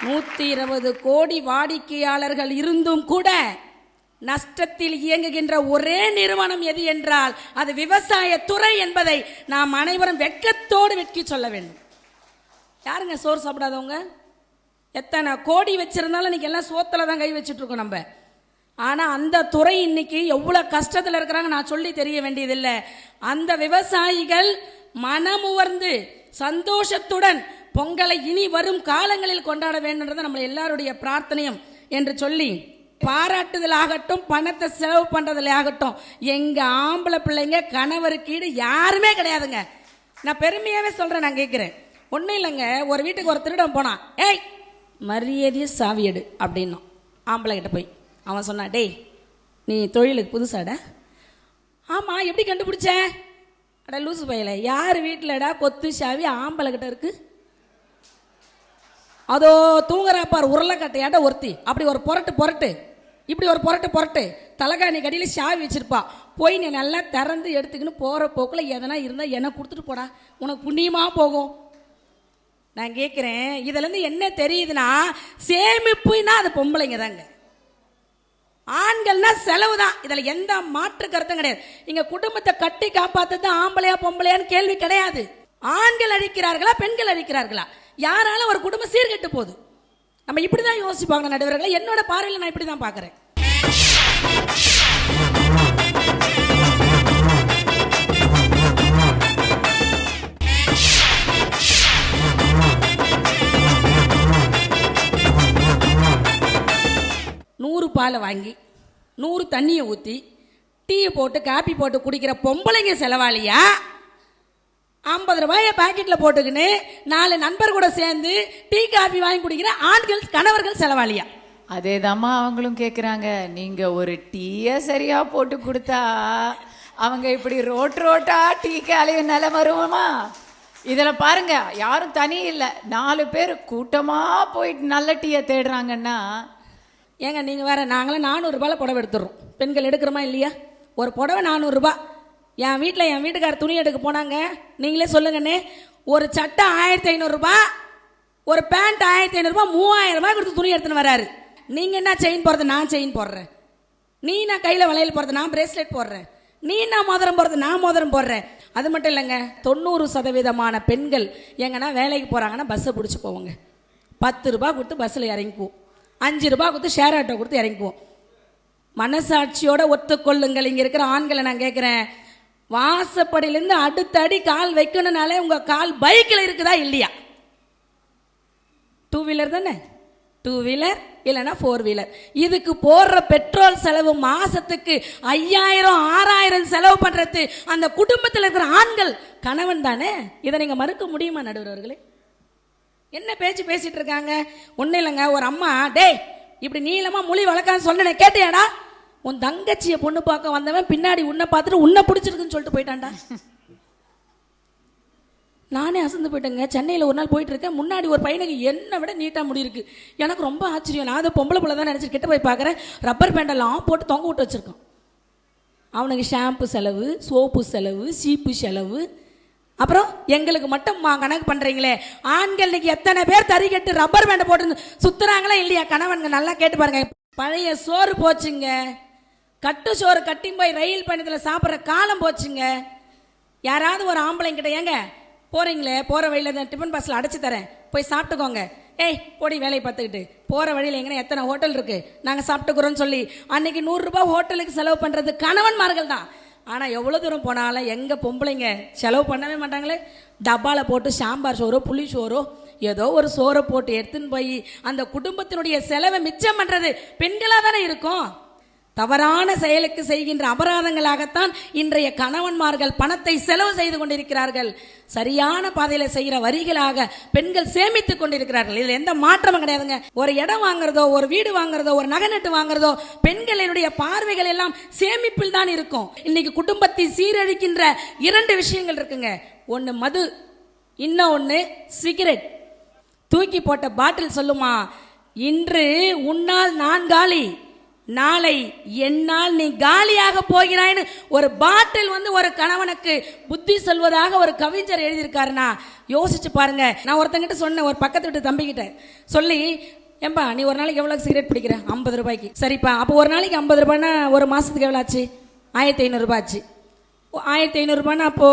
120 கோடி வாடிக்கையாளர்கள் இருந்தும் கூட நஷ்டத்தில் இயங்குகின்ற ஒரே நிறுவனம் எது என்றால் அது விவசாயத்துறை என்பதை நாம் அனைவரும் வெட்கத்தோடு வெட்கி சொல்ல வேண்டும். யாருங்க சோறு சாப்பிடாதவங்க? எத்தனை கோடி வச்சிருந்தாலும் இன்னைக்கு எல்லாம் சோத்துல தான் கை வச்சுட்டு இருக்கோம் நம்ம. ஆனா அந்த துறை இன்னைக்கு எவ்வளவு கஷ்டத்தில் இருக்கிறாங்க நான் சொல்லி தெரிய வேண்டியதில்லை. அந்த விவசாயிகள் மனமுவர்ந்து சந்தோஷத்துடன் பொங்கலை இனி வரும் காலங்களில் கொண்டாட வேண்டும்ன்றது நம்ம எல்லாருடைய பிரார்த்தனையும் என்று சொல்லி, பாராட்டுதல் ஆகட்டும், பணத்தை செலவு பண்றதுல ஆகட்டும், எங்க ஆம்பளை பிள்ளைங்க கணவருக்கு ஈடு யாருமே கிடையாதுங்க. நான் பெருமையாவே சொல்றேன். நான் கேட்கிறேன், ஒன்றும் இல்லைங்க, ஒரு வீட்டுக்கு ஒரு திருடன் போனான், ஏய் மரியாதையை சாவி எடு அப்படின்னா ஆம்பளை கிட்ட போய் அவன் சொன்னான், டேய் நீ தொழிலுக்கு புதுசாடா? ஆமா, எப்படி கண்டுபிடிச்ச? அட லூசு பையல, யார் வீட்டிலடா கொத்து சாவி ஆம்பளை கிட்ட இருக்கு? அதோ தூங்குறாப்பார் உருளைக்கட்டையாட்ட ஒருத்தி, அப்படி ஒரு புரட்டு இப்படி ஒரு புரட்டு தலைகாணி கடியில் சாவி வச்சிருப்பா. போய் நீ நல்லா திறந்து எடுத்துக்கின்னு போகிற போக்கில் எதனா இருந்தால் எனக்கு கொடுத்துட்டு போடா, உனக்கு புண்ணியமாக போகும். நான் கேட்குறேன், இதுலேருந்து என்ன தெரியுதுன்னா, சேமிப்புனா அது பொம்பளைங்க தாங்க, ஆண்கள்னா செலவு தான். இதில் எந்த மாற்று கருத்தும் கிடையாது. இங்கே குடும்பத்தை கட்டி காப்பாற்றுறது ஆம்பளையா பொம்பளையான்னு கேள்வி கிடையாது. ஆண்கள் அழிக்கிறார்களா பெண்கள் அழிக்கிறார்களா? யாராலும் ஒரு குடும்பம் சீர்கெட்டு போகுது. நம்ம இப்படி தான் யோசிப்பாங்க நடுவர்களை. என்னோட பார்வையில் நான் இப்படி தான் பார்க்குறேன். பாலை வாங்கி 100 தண்ணியை ஊற்றி டீயை போட்டு காப்பி போட்டு குடிக்கிற பொம்பளைங்க செலவாளியா, 50 ரூபாயை பாக்கெட்ல போட்டுக்கின்னு 4 நண்பர் கூட சேர்ந்து டீ காபி வாங்கி குடிக்கிற ஆண்கள் கணவர்கள் செலவாளியா? அதேதாம்மா அவங்களும் கேக்குறாங்க. நீங்க ஒரு டீய சரியா போட்டு கொடுத்தா அவங்க இப்படி ரோட்டா டீ காலைய நிலம் வருவோமா? இதுல பாருங்க, யாரும் தனி இல்ல, 4 பேர் கூட்டமா போயிட்டு நல்ல டீயை தேடுறாங்கன்னா. ஏங்க நீங்க வேற, நாங்களாம் 400 ரூபாயில புடவை எடுத்துடுறோம். பெண்கள் எடுக்கிறோமா இல்லையா? ஒரு புடவை 400 ரூபாய். என் வீட்டில் என் வீட்டுக்கார துணி எடுக்க போனாங்க, நீங்களே சொல்லுங்கண்ணே. ஒரு சட்டை 1500 ரூபாய், ஒரு பேண்ட் 1500 ரூபாய், 3000 ரூபாய் கொடுத்து துணி எடுத்துன்னு வராரு. நீங்க என்ன செயின் போடுறது, நான் செயின் போடுறேன். நீ நான் கையில் வளையல் போடுறது, நான் பிரேஸ்லெட் போடுறேன். நீ நான் மோதிரம் போடுறது, நான் மோதிரம் போடுறேன். அது மட்டும் இல்லைங்க, 90% பெண்கள் எங்கன்னா வேலைக்கு போறாங்கன்னா பஸ்ஸை பிடிச்சி போவாங்க. 10 ரூபாய் கொடுத்து பஸ்ஸில் இறங்கிக்குவோம், 5 ரூபாய் கொடுத்து ஷேர் ஆட்டோ கொடுத்து இறங்கிக்குவோம். மனசாட்சியோட ஒத்துக்கொள்ளுங்கள். இங்க இருக்கிற ஆண்களை நான் கேட்கிறேன், வாசப்படியிலிருந்து அடுத்த அடி கால் வைக்கணும்னாலே உங்க கால் பைக்கில் இருக்குதா இல்லையா? 2 வீலர் தானே, 2 வீலர் இல்லைன்னா 4 வீலர். இதுக்கு போடுற பெட்ரோல் செலவு மாசத்துக்கு 5000 6000 செலவு பண்றது அந்த குடும்பத்தில் இருக்கிற ஆண்கள் கணவன் தானே. இதை நீங்க மறுக்க முடியுமா நடுவர்களே? என்ன பேச்சு பேசிட்டு இருக்காங்க? ஒன்னும் இல்லைங்க, ஒரு அம்மா, டேய் இப்படி நீளமா மொழி வளர்க்கான்னு சொன்னேன், கேட்டியாடா? உன் தங்கச்சியை பொண்ணு பார்க்க வந்தவன் பின்னாடி உன்னை பார்த்துட்டு உன்னை பிடிச்சிருக்குன்னு சொல்லிட்டு போயிட்டான்டா. நானே அசந்து போயிட்டேங்க. சென்னையில் ஒரு நாள் போயிட்டு இருக்கேன், முன்னாடி ஒரு பையனுக்கு என்னை விட நீட்டாக முடி இருக்கு. எனக்கு ரொம்ப ஆச்சரியம். நான் அதை பொம்பளை பிள்ளை தான் நினச்சிட்டு கிட்ட போய் பார்க்குறேன், ரப்பர் பேண்டெல்லாம் போட்டு தொங்க விட்டு வச்சிருக்கான். அவனுக்கு ஷாம்பு செலவு, சோப்பு செலவு, சீப்பு செலவு. அப்புறம் எங்களுக்கு மட்டும் கணக்கு பண்றீங்களே, ஆண்கள் இன்னைக்கு எத்தனை பேர் தறி கட்டு ரப்பர் பேண்டை போட்டு சுத்துறாங்களா இல்லையா? கணவன்கள் நல்லா கேட்டு பாருங்க. பழைய சோறு போச்சுங்க, கட்டு சோறு கட்டி போய் ரயில் பயணத்தில் சாப்பிட்ற காலம் போச்சுங்க. யாராவது ஒரு ஆம்பளைங்கிட்ட, ஏங்க போறீங்களே, போற வழியில டிஃபன் பாக்ஸ்ல அடைச்சு தரேன், போய் சாப்பிட்டுக்கோங்க, ஏய் போடி வேலையை பார்த்துக்கிட்டு, போற வழியில் எங்கன்னா எத்தனை ஹோட்டல் இருக்கு, நாங்கள் சாப்பிட்டுக்கிறோன்னு சொல்லி அன்னைக்கு 100 ரூபாய் ஹோட்டலுக்கு செலவு பண்றது கணவன்மார்கள் தான். ஆனால் எவ்வளோ தூரம் போனாலும் எங்கள் பொம்பளைங்க செலவு பண்ணவே மாட்டாங்களே. டப்பாவில் போட்டு சாம்பார் சோறோ புளி சோறோ ஏதோ ஒரு சோறை போட்டு எடுத்துன்னு போய் அந்த குடும்பத்தினுடைய செலவை மிச்சம் பண்ணுறது பெண்களாக தானே இருக்கும். தவறான செயலுக்கு செய்கின்ற அபராதங்களாகத்தான் இன்றைய கணவன்மார்கள் பணத்தை செலவு செய்து கொண்டிருக்கிறார்கள். சரியான பாதையில செய்கிற வரிகளாக பெண்கள் சேமித்துக் கொண்டிருக்கிறார்கள். இதுல எந்த மாற்றமும் கிடையாதுங்க. ஒரு இடம் வாங்குறதோ, ஒரு வீடு வாங்குறதோ, ஒரு நகை நட்டு வாங்குறதோ, பெண்களினுடைய பார்வைகள் எல்லாம் சேமிப்பில் தான் இருக்கும். இன்னைக்கு குடும்பத்தை சீரழிக்கின்ற 2 விஷயங்கள் இருக்குங்க. ஒன்னு மது, இன்னொன்னு சிகரெட். தூக்கி போட்ட பாட்டில் சொல்லுமா, இன்று உன்னால் நான் காலி, நாளை என்னால் நீ காலியாக போகிறாய்னு ஒரு பாட்டில் ஒரு கணவனுக்கு புத்தி சொல்வதாக ஒரு கவிஞர் எழுதியிருக்காருன்னா யோசிச்சு பாருங்க. நான் ஒருத்தங்கிட்ட சொன்னேன், ஒரு பக்கத்து வீட்டு தம்பிக்கிட்ட சொல்லி, ஏம்பா நீ ஒரு நாளைக்கு எவ்வளவு சிகரெட் பிடிக்கிற? 50 ரூபாய்க்கு. சரிப்பா, அப்போ ஒரு நாளைக்கு 50 ரூபாய்னா ஒரு மாசத்துக்கு எவ்வளோ ஆச்சு? 1500 ரூபாய் ஆச்சு. 1500 ரூபாய்னா அப்போ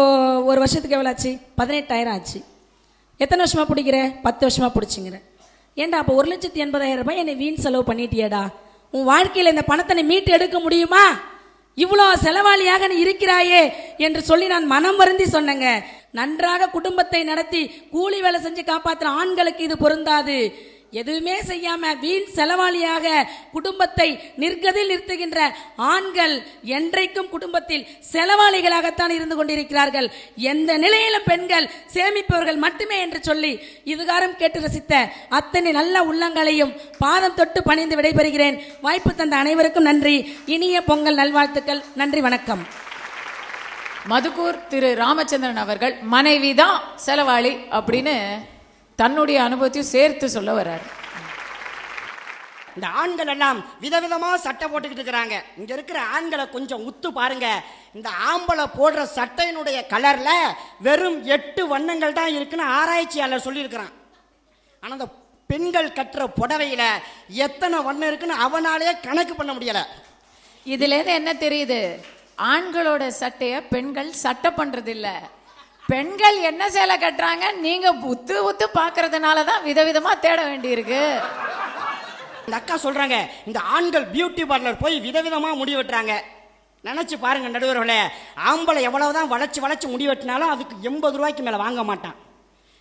ஒரு வருஷத்துக்கு எவ்வளோ ஆச்சு? 18000 ஆச்சு. எத்தனை வருஷமா பிடிக்கிற? 10 வருஷமா பிடிச்சிங்கிற. ஏண்டா அப்போ 1,80,000 ரூபாய் என்னை வீண் செலவு பண்ணிட்டியடா. உன் வாழ்க்கையில் இந்த பணத்தை நீ மீட்டு எடுக்க முடியுமா? இவ்வளோ செலவாளியாக நீ இருக்கிறாயே என்று சொல்லி நான் மனம் வருந்தி சொன்னேங்க. நன்றாக குடும்பத்தை நடத்தி கூலி வேலை செஞ்சு காப்பாற்றுற ஆண்களுக்கு இது பொருந்தாது. எதுவுமே செய்யாம வீண் செலவாளியாக குடும்பத்தை நிர்கதில் நிறுத்துகின்ற ஆண்கள் என்றைக்கும் குடும்பத்தில் செலவாளிகளாகத்தான் இருந்து கொண்டிருக்கிறார்கள். எந்த நிலையிலும் பெண்கள் சேமிப்பவர்கள் மட்டுமே என்று சொல்லி இதுகாரம் கேட்டு ரசித்த அத்தனை நல்ல உள்ளங்களையும் பாதம் தொட்டு பணிந்து விடைபெறுகிறேன். வாய்ப்பு தந்த அனைவருக்கும் நன்றி. இனிய பொங்கல் நல்வாழ்த்துக்கள். நன்றி, வணக்கம். மதுக்கூர் திரு ராமச்சந்திரன் அவர்கள் மனைவிதான் செலவாளி அப்படின்னு தன்னுடைய அனுபவத்தையும் சேர்த்து சொல்ல வர்றாரு. இந்த ஆண்கள் எல்லாம் விதவிதமா சட்டை போட்டுக்கிட்டு இருக்கிறாங்க. இங்க இருக்கிற ஆண்களை கொஞ்சம் உத்து பாருங்க. இந்த ஆம்பளை போடுற சட்டையினுடைய கலர்ல வெறும் 8 வண்ணங்கள் தான் இருக்குன்னு ஆராய்ச்சியாளர் சொல்லியிருக்கிறான். ஆனா அந்த பெண்கள் கட்டுற புடவையில எத்தனை வண்ணம் இருக்குன்னு அவனாலே கணக்கு பண்ண முடியல. இதுல இருந்து என்ன தெரியுது? ஆண்களோட சட்டைய பெண்கள் சட்டை பண்றது இல்ல. பெண்கள் என்ன சேலை கட்டுறாங்க நீங்க உத்து உத்து பாக்குறதுனாலதான் விதவிதமா தேட வேண்டி இருக்கு. இந்த அக்கா சொல்றாங்க, இந்த ஆண்கள் பியூட்டி பார்லர் போய் விதவிதமா முடி வெட்டுறாங்க. நினைச்சு பாருங்க நடுவர்களே, ஆம்பளை எவ்வளவுதான் வளைச்சு வளைச்சு முடி வெட்டினாலும் அதுக்கு 80 ரூபாய்க்கு மேல வாங்க மாட்டான்.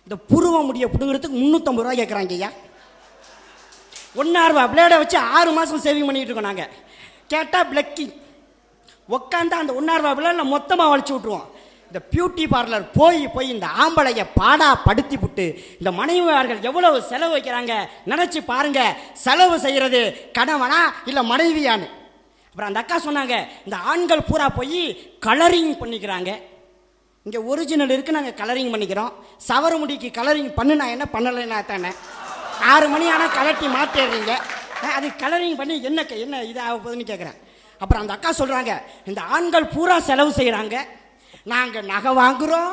இந்த புருவ முடிய புடுங்கிறதுக்கு 350 ரூபாய் கேட்கறாங்க. ஐயா 1.5 ரூபாய் பிளேடை வச்சு 6 மாசம் சேவிங் பண்ணிட்டு இருக்கோம் நாங்க. கேட்டா பிளக்கிங் உட்காந்து அந்த 1.5 ரூபாய் பிளேட்ல மொத்தமா வளைச்சு விட்டுருவோம். இந்த பியூட்டி பார்லர் போய் போய் இந்த ஆம்பளைய பாடா படுத்தி விட்டு இந்த மனைவியார்கள் எவ்வளவு செலவு வைக்கிறாங்க நினைச்சு பாருங்க. செலவு செய்யறது கணவனா இல்ல மனைவியான்னு. அப்புறம் அந்த அக்கா சொன்னாங்க, இந்த ஆண்கள் பூரா போய் கலரிங் பண்ணிக்கிறாங்க. இங்க ஒரிஜினல் இருக்கு, நாங்க கலரிங் பண்ணிக்கிறோம். சவர முடிக்கு கலரிங் பண்ணுனா என்ன, பண்ணலைன்னா தானே. 6 மணி ஆனால் கலட்டி மாற்றிடுறீங்க. அது கலரிங் பண்ணி என்ன என்ன இதாக போகுதுன்னு கேட்குறேன். அப்புறம் அந்த அக்கா சொல்கிறாங்க, இந்த ஆண்கள் பூரா செலவு செய்கிறாங்க. நாங்கள் நகை வாங்குகிறோம்,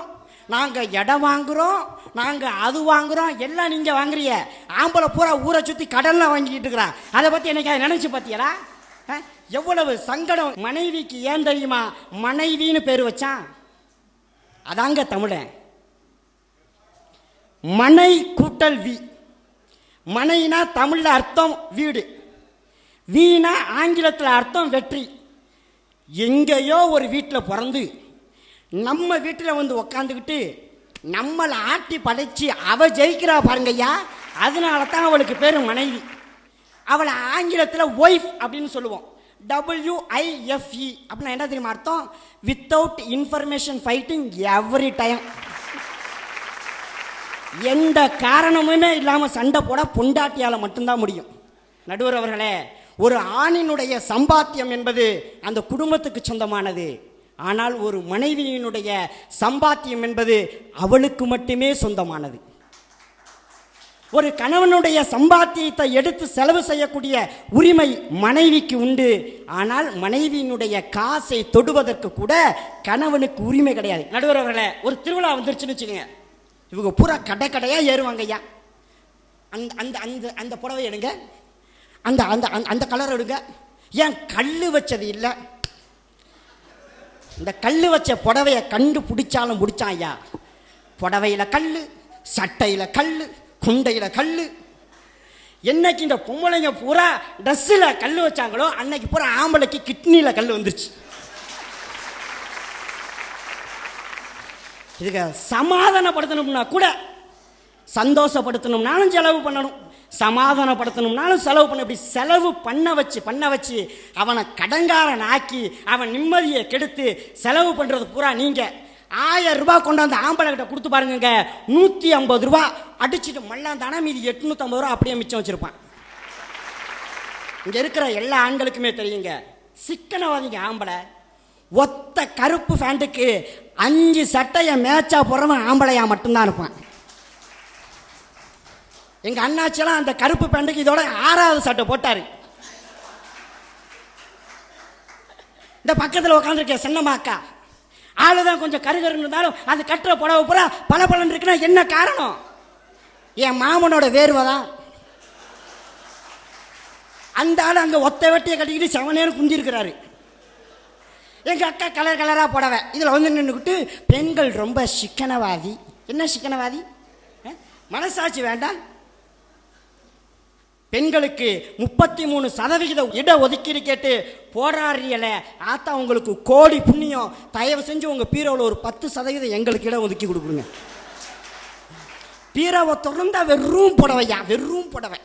நாங்கள் இடம் வாங்குகிறோம், நாங்கள் அது வாங்குகிறோம், எல்லாம் நீங்கள் வாங்குறீங்க. ஆம்பளை பூரா ஊரை சுற்றி கடலில் வாங்கிக்கிட்டு இருக்கிறான். அதை பற்றி என்னைக்கு நினச்சி பார்த்தியலா? எவ்வளவு சங்கடம். மனைவிக்கு ஏன் தெரியுமா மனைவின்னு பேர் வச்சான்? அதாங்க தமிழன். மனை கூட்டல் வி. மனைனா தமிழ்ல அர்த்தம் வீடு, வீணா ஆங்கிலத்தில் அர்த்தம் வெற்றி. எங்கேயோ ஒரு வீட்டில் பிறந்து நம்ம வீட்டில் வந்து உக்காந்துக்கிட்டு நம்மளை ஆட்டி படைச்சு அவ ஜெயிக்கிறா பாருங்கய்யா. அதனால தான் அவளுக்கு பேர் மனைவி. அவளை ஆங்கிலத்தில் ஒய்ஃப் அப்படின்னு சொல்லுவோம். WIFE அப்படின்னா என்ன தெரியுமா அர்த்தம்? Without information fighting every time. எந்த காரணமுமே இல்லாமல் சண்டை போட பொண்டாட்டியால் மட்டும்தான் முடியும். நடுவர் அவர்களே, ஒரு ஆணினுடைய சம்பாத்தியம் என்பது அந்த குடும்பத்துக்கு சொந்தமானது. ஆனால் ஒரு மனைவியினுடைய சம்பாத்தியம் என்பது அவளுக்கு மட்டுமே சொந்தமானது. ஒரு கணவனுடைய சம்பாத்தியத்தை எடுத்து செலவு செய்யக்கூடிய உரிமை மனைவிக்கு உண்டு. ஆனால் மனைவியினுடைய காசை தொடுவதற்கு கூட கணவனுக்கு உரிமை கிடையாது. நடுவர் அவர்களே, ஒரு திருவிழா வந்துருச்சுன்னு வச்சுக்கோங்க, இவங்க பூரா கடை கடையாக ஏறுவாங்க. ஐயா அந்த அந்த அந்த அந்த புடவை எடுங்க, அந்த அந்த அந்த கலர் எடுங்க. ஏன் கல் வச்சது இல்லை? இந்த கல் வச்ச புடவையை கண்டுபிடிச்சாலும் பிடிச்சான் ஐயா. புடவையில் கல், சட்டையில் கல், குண்டையில் கல். என்னைக்கு இந்த பொம்பளைங்க பூரா ட்ரெஸ்ஸில் கல் வச்சாங்களோ அன்னைக்கு பூரா ஆம்பளைக்கு கிட்னியில் கல் வந்துருச்சு. இதுக்கு சமாதானப்படுத்தணும்னா கூட, சந்தோஷப்படுத்தணும்னாலும் செலவு பண்ணணும், சமாதானப்படுத்தணும்னாலும் செலவு பண்ண. இப்படி செலவு பண்ண வச்சு அவனை கடங்காரன் ஆக்கி அவன் நிம்மதியை கெடுத்து செலவு பண்ணுறது பூரா நீங்கள் 1000 ரூபாய் கொண்டாந்து ஆம்பளை கிட்ட கொடுத்து பாருங்க, 150 ரூபா அடிச்சுட்டு மல்லாந்தானா மீதி 850 ரூபா அப்படியே மிச்சம் வச்சிருப்பான். இங்க இருக்கிற எல்லா ஆண்களுக்குமே தெரியுங்க, சிக்கனவாதிங்க ஆம்பளை. ஒத்த கருப்பு ஃபேண்ட்டுக்கு 5 சட்டையை மேட்சா போறவன் ஆம்பளையா மட்டும்தான் இருப்பான். எங்க அண்ணாச்செல்லாம் அந்த கருப்பு பேண்ட்டுக்கு இதோட 6வது சட்டை போட்டாரு. இந்த பக்கத்தில் உட்காந்துருக்க சின்னமாக்கா ஆளுதான் கொஞ்சம் கருகருன்னு இருந்தாலும் அது கட்டுற புடவை பூரா பல பலன் இருக்குன்னா என்ன காரணம்? என் மாமனோட வேர்வை தான். அந்த ஆள் அங்கே ஒத்த வெட்டியை கட்டிக்கிட்டு செவனேன்னு குந்திருக்கிறாரு. எங்கள் அக்கா கலர் கலராக புடவை இதில் வந்து நின்றுக்கிட்டு பெண்கள் ரொம்ப சிக்கனவாதி. என்ன சிக்கனவாதி? மனசாட்சி வேண்டாம். பெண்களுக்கு 33% இட ஒதுக்கீடு கேட்டு போராடியல ஆத்தா, உங்களுக்கு கோடி புண்ணியம். தயவு செஞ்சு உங்கள் பீரோவில் ஒரு 10% எங்களுக்கு இடம் ஒதுக்கி கொடுக்குங்க. பீரோவை திறந்தா வெறும் புடவையா, வெறும் புடவை.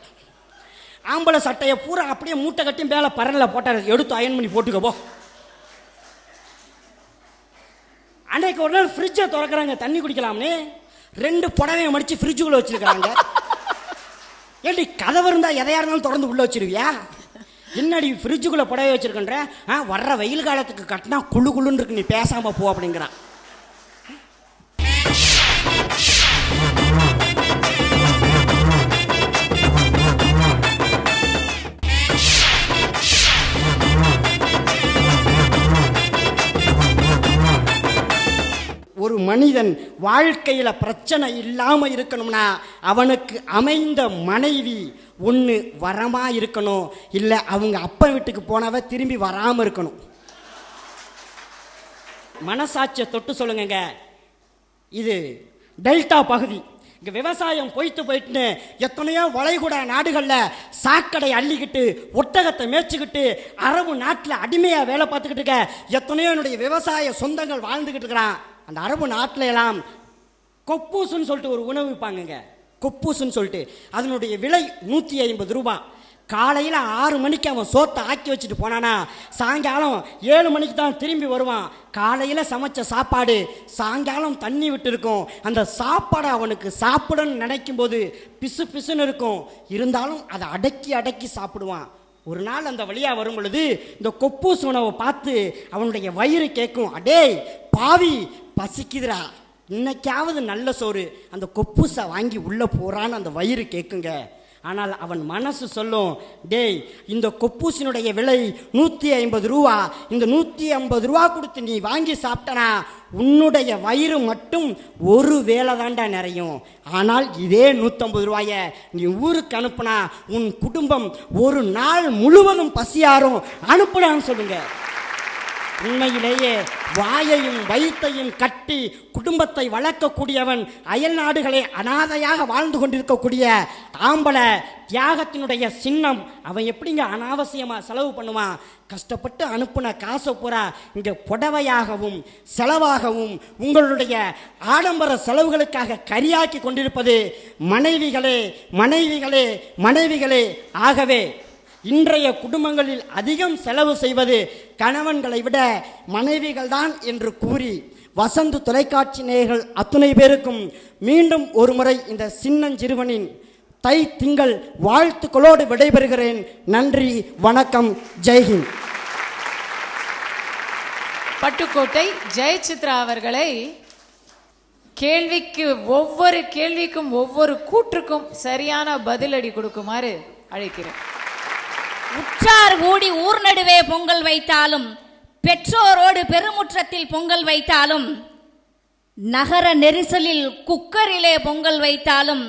ஆம்பளை சட்டையை பூரா அப்படியே மூட்டை கட்டி மேலே பரனில் போட்டார், எடுத்து அயன் பண்ணி போட்டுக்கப்போ. அன்னைக்கு ஒரு நாள் ஃப்ரிட்ஜை திறக்கிறாங்க தண்ணி குடிக்கலாம்னு, 2 புடவையை மடித்து ஃப்ரிட்ஜுக்குள்ளே வச்சுருக்காங்க. ஏடி கதவு இருந்தால் எதையா இருந்தாலும் திறந்து உள்ளே வச்சிருவியா? என்னடி ஃப்ரிட்ஜுக்குள்ளே புடவை வச்சிருக்கன்ற? வர்ற வெயில் காலத்துக்கு கட்டினா குழு குழுன்னு இருக்கு, நீ பேசாமல் போ அப்படிங்கிறான். ஒரு மனிதன் வாழ்க்கையில் பிரச்சனை இல்லாமல் இருக்கணும்னா அவனுக்கு அமைந்த மனைவி ஒன்று வரமா இருக்கணும், இல்லை அவங்க அப்பா வீட்டுக்கு போனவ திரும்பி வராமல் இருக்கணும். மனசாட்சியை தொட்டு சொல்லுங்க, இது டெல்டா பகுதி, இங்கே விவசாயம் போயிட்டுன்னு எத்தனையோ வளைகுடா நாடுகளில் சாக்கடை அள்ளிக்கிட்டு ஒட்டகத்தை மேய்ச்சிக்கிட்டு அரபு நாட்டில் அடிமையாக வேலை பார்த்துக்கிட்டு இருக்க எத்தனையோ என்னுடைய விவசாய சொந்தங்கள் வாழ்ந்துக்கிட்டு இருக்கிறான். அந்த அரபு நாட்டில் எல்லாம் கொப்பூசுன்னு சொல்லிட்டு ஒரு உணவு விற்பாங்க, கொப்பூசுன்னு சொல்லிட்டு. அதனுடைய விலை 150 ரூபாய். காலையில் 6 மணிக்கு அவன் சோத்தை ஆக்கி வச்சுட்டு போனானா சாயங்காலம் 7 மணிக்கு தான் திரும்பி வருவான். காலையில் சமைச்ச சாப்பாடு சாயங்காலம் தண்ணி விட்டு இருக்கும். அந்த சாப்பாடை அவனுக்கு சாப்பிடணும்னு நினைக்கும் போது பிசு பிசுன்னு இருக்கும். இருந்தாலும் அதை அடக்கி அடக்கி சாப்பிடுவான். ஒரு நாள் அந்த வழியாக வரும் பொழுது இந்த கொப்பூஸ் உணவை பார்த்து அவனுடைய வயிறு கேட்கும், அடே பாவி பசிக்குதுரா, இன்னைக்காவது நல்ல சோறு, அந்த கொப்பூஸை வாங்கி உள்ளே போகிறான்னு அந்த வயிறு கேட்குங்க. ஆனால் அவன் மனசு சொல்லும், டேய் இந்த கொப்பூசினுடைய விலை 150 ரூபா, இந்த 150 ரூபா கொடுத்து நீ வாங்கி சாப்பிட்டனா உன்னுடைய வயிறு மட்டும் ஒரு வேளை தாண்டா நிறையும். ஆனால் இதே 150 ரூபாயை நீ ஊருக்கு அனுப்புனா உன் குடும்பம் ஒரு நாள் முழுவதும் பசியாரும். அனுப்புனான்னு சொல்லுங்க. உண்மையிலேயே வாயையும் வயிற்றையும் கட்டி குடும்பத்தை வளர்க்கக்கூடியவன், அயல் நாடுகளே அனாதையாக வாழ்ந்து கொண்டிருக்கக்கூடிய ஆம்பளை, தியாகத்தினுடைய சின்னம். அவன் எப்படிங்க அனாவசியமாக செலவு பண்ணுவான்? கஷ்டப்பட்டு அனுப்புன காசை பூரா இங்கே புடவையாகவும் செலவாகவும் உங்களுடைய ஆடம்பர செலவுகளுக்காக கரியாக்கி கொண்டிருப்பது மனைவிகளே மனைவிகளே மனைவிகளே. ஆகவே இன்றைய குடும்பங்களில் அதிகம் செலவு செய்வது கணவன்களை விட மனைவிகள் தான் என்று கூறி வசந்த் தொலைக்காட்சி நேயர்கள் அத்துணை பேருக்கும் மீண்டும் ஒரு முறை இந்த சின்னஞ்சிறுவனின் தை திங்கள் வாழ்த்துக்களோடு விடைபெறுகிறேன். நன்றி, வணக்கம், ஜெய்ஹிந்த். பட்டுக்கோட்டை ஜெயசித்ரா அவர்களை ஒவ்வொரு கேள்விக்கும் ஒவ்வொரு கூற்றுக்கும் சரியான பதிலடி கொடுக்குமாறு அழைக்கிறேன். உற்றார் கூடி ஊர் நடுவே பொங்கல் வைத்தாலும், பெற்றோரோடு பெருமுற்றத்தில் பொங்கல் வைத்தாலும், நகர நெரிசலில் குக்கரிலே பொங்கல் வைத்தாலும்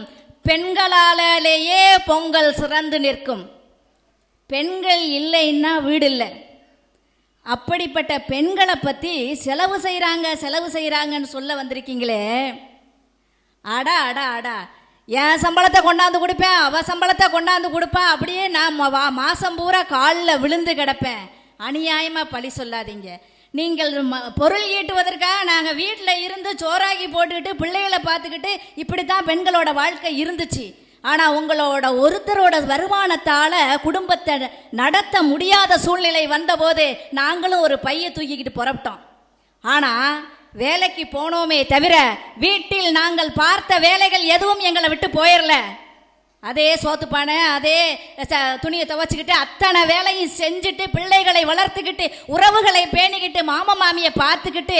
பெண்களாலேயே பொங்கல் சிறந்து நிற்கும். பெண்கள் இல்லைன்னா வீடு இல்லை. அப்படிப்பட்ட பெண்களை பற்றி செலவு செய்கிறாங்கன்னு சொல்ல வந்திருக்கீங்களே. அடா அடா அடா, என் சம்பளத்தை கொண்டாந்து கொடுப்பேன், அவள் சம்பளத்தை கொண்டாந்து கொடுப்பா, அப்படியே நான் மாதம் பூரா காலில் விழுந்து கிடப்பேன். அநியாயமாக பழி சொல்லாதீங்க. நீங்கள் பொருள் ஈட்டுவதற்காக நாங்கள் வீட்டில் இருந்து சோறாக்கி போட்டுக்கிட்டு பிள்ளைகளை பார்த்துக்கிட்டு இப்படி தான் பெண்களோட வாழ்க்கை இருந்துச்சு. ஆனால் உங்களோட ஒருத்தரோட வருமானத்தால் குடும்பத்தை நடத்த முடியாத சூழ்நிலை வந்தபோது நாங்களும் ஒரு பையை தூக்கிக்கிட்டு புறப்பட்டோம். ஆனால் வேலைக்கு போனோமே தவிர வீட்டில் நாங்கள் பார்த்த வேலைகள் எதுவும் எங்களை விட்டு போயிடல. அதே சோத்துப்பானை, அதே துணியை துவைச்சிக்கிட்டு அத்தனை வேலையும் செஞ்சுட்டு பிள்ளைகளை வளர்த்துக்கிட்டு உறவுகளை பேணிக்கிட்டு மாமா மாமியை பார்த்துக்கிட்டு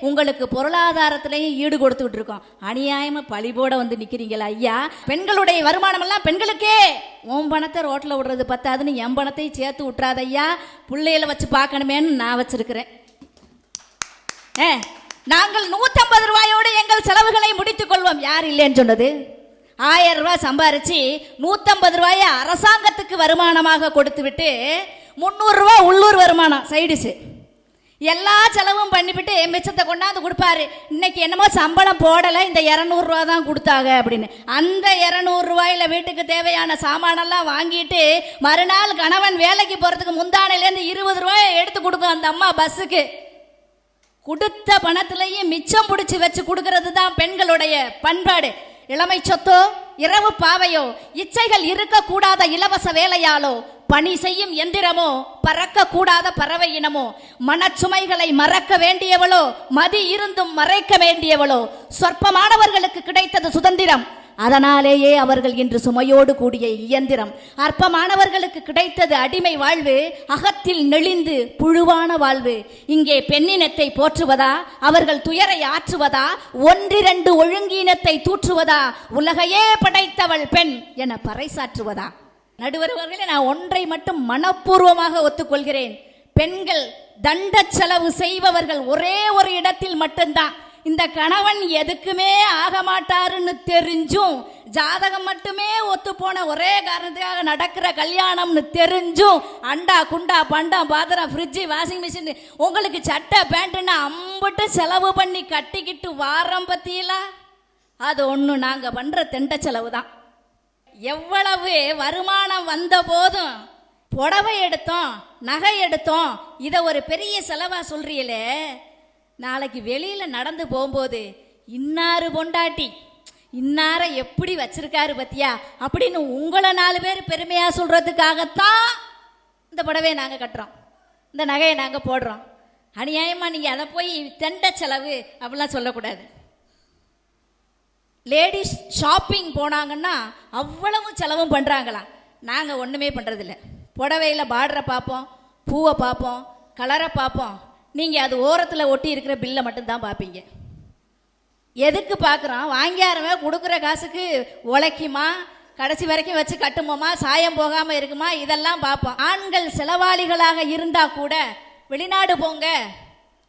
உங்களுக்கு பொருளாதாரத்திலையும் ஈடு கொடுத்துக்கிட்டு இருக்கோம். அநியாயமாக பழிபோட வந்து நிற்கிறீங்களா ஐயா? பெண்களுடைய வருமானம் எல்லாம் பெண்களுக்கே. உன் பணத்தை ரோட்டில் விடுறது பத்தாதுன்னு என் பணத்தையும் சேர்த்து விட்றாத ஐயா. பிள்ளைகளை வச்சு பார்க்கணுமேன்னு நான் வச்சிருக்கிறேன். நாங்கள் 150 ரூபாயோடு எங்கள் செலவுகளை முடித்துக் கொள்வோம். யார் இல்லைன்னு சொன்னது? 1000 ரூபாய் சம்பாரிச்சு 150 ரூபாயை அரசாங்கத்துக்கு வருமானமாக கொடுத்து விட்டு 300 ரூபாய் உள்ளூர் வருமானம் சைடிஸு எல்லா செலவும் பண்ணிவிட்டு மிச்சத்தை கொண்டாந்து கொடுப்பாரு. இன்னைக்கு என்னமோ சம்பளம் போடலை, இந்த 200 ரூபா தான் கொடுத்தாங்க அப்படின்னு. அந்த 200 ரூபாயில வீட்டுக்கு தேவையான சாமானெல்லாம் வாங்கிட்டு மறுநாள் கணவன் வேலைக்கு போகிறதுக்கு முந்தானையிலேருந்து 20 ரூபாயை எடுத்து கொடுக்கும் அந்த அம்மா பஸ்ஸுக்கு. கொடுத்த பணத்திலையும் மிச்சம் பிடிச்சி வச்சு கொடுக்கறது தான் பெண்களுடைய பண்பாடு. இளமை சொத்தோ இரவு பாவையோ, இச்சைகள் இருக்கக்கூடாத இலவச வேலையாலோ, பணி செய்யும் எந்திரமோ, பறக்க கூடாத பறவை இனமோ, மனச்சுமைகளை மறக்க வேண்டியவளோ, மதி இருந்தும் மறைக்க வேண்டியவளோ, சொற்பமானவர்களுக்கு கிடைத்தது சுதந்திரம். அதனாலேயே அவர்கள் இன்று சுமையோடு கூடிய இயந்திரம். அற்பமானவர்களுக்கு கிடைத்தது அடிமை வாழ்வு, அகத்தில் நெளிந்து புழுவான வாழ்வு. இங்கே பெண்ணினத்தை போற்றுவதா, அவர்கள் துயரை ஆற்றுவதா, ஒன்றிரண்டு ஒழுங்கீனத்தை தூற்றுவதா, உலகையே படைத்தவள் பெண் என பறைசாற்றுவதா? நடுவர்களே, நான் ஒன்றை மட்டும் மனப்பூர்வமாக ஒத்துக்கொள்கிறேன். பெண்கள் தண்ட செலவு செய்பவர்கள் ஒரே ஒரு இடத்தில் மட்டும்தான். இந்த கணவன் எதுக்குமே ஆக மாட்டாருன்னு தெரிஞ்சும், ஜாதகம் மட்டுமே ஒத்து போன ஒரே காரணத்துக்காக நடக்கிற கல்யாணம்னு தெரிஞ்சும், அண்டா குண்டா பண்டம் பாத்திரம் ஃப்ரிட்ஜு வாஷிங் மிஷின் உங்களுக்கு சட்டை பேண்ட்டுன்னு அம்பிட்டு செலவு பண்ணி கட்டிக்கிட்டு வாரம் பத்தியெல்லாம் அது ஒன்று நாங்கள் பண்ணுற தெண்ட செலவு தான். எவ்வளவு வருமானம் வந்த போதும் புடவை எடுத்தோம், நகை எடுத்தோம், இதை ஒரு பெரிய செலவாக சொல்றீங்களே. நாளைக்கு வெளியில் நடந்து போகும்போது இன்னாரு பொண்டாட்டி இன்னார எப்படி வச்சிருக்காரு பத்தியா அப்படின்னு உங்களை 4 பேர் பெருமையா சொல்றதுக்காகத்தான் இந்த புடவையை நாங்க கட்டுறோம், இந்த நகையை நாங்க போடுறோம். அநியாயமா நீங்க அதை போய் தெண்ட செலவு அப்படிலாம் சொல்லக்கூடாது. லேடிஸ் ஷாப்பிங் போனாங்கன்னா அவ்வளவு செலவும் பண்றாங்களா? நாங்க ஒண்ணுமே பண்றதில்ல. புடவையில பார்டரை பார்ப்போம், பூவை பார்ப்போம், கலரை பார்ப்போம். நீங்க அது ஓரத்தில் ஒட்டி இருக்கிற பில்லை மட்டும்தான் பார்ப்பீங்க. எதுக்கு பார்க்குறோம்? வாங்கியாரவன் கொடுக்குற காசுக்கு உழைக்குமா, கடைசி வரைக்கும் வச்சு கட்டுமோமா, சாயம் போகாமல் இருக்குமா, இதெல்லாம் பார்ப்போம். ஆண்கள் செலவாளிகளாக இருந்தால் கூட வெளிநாடு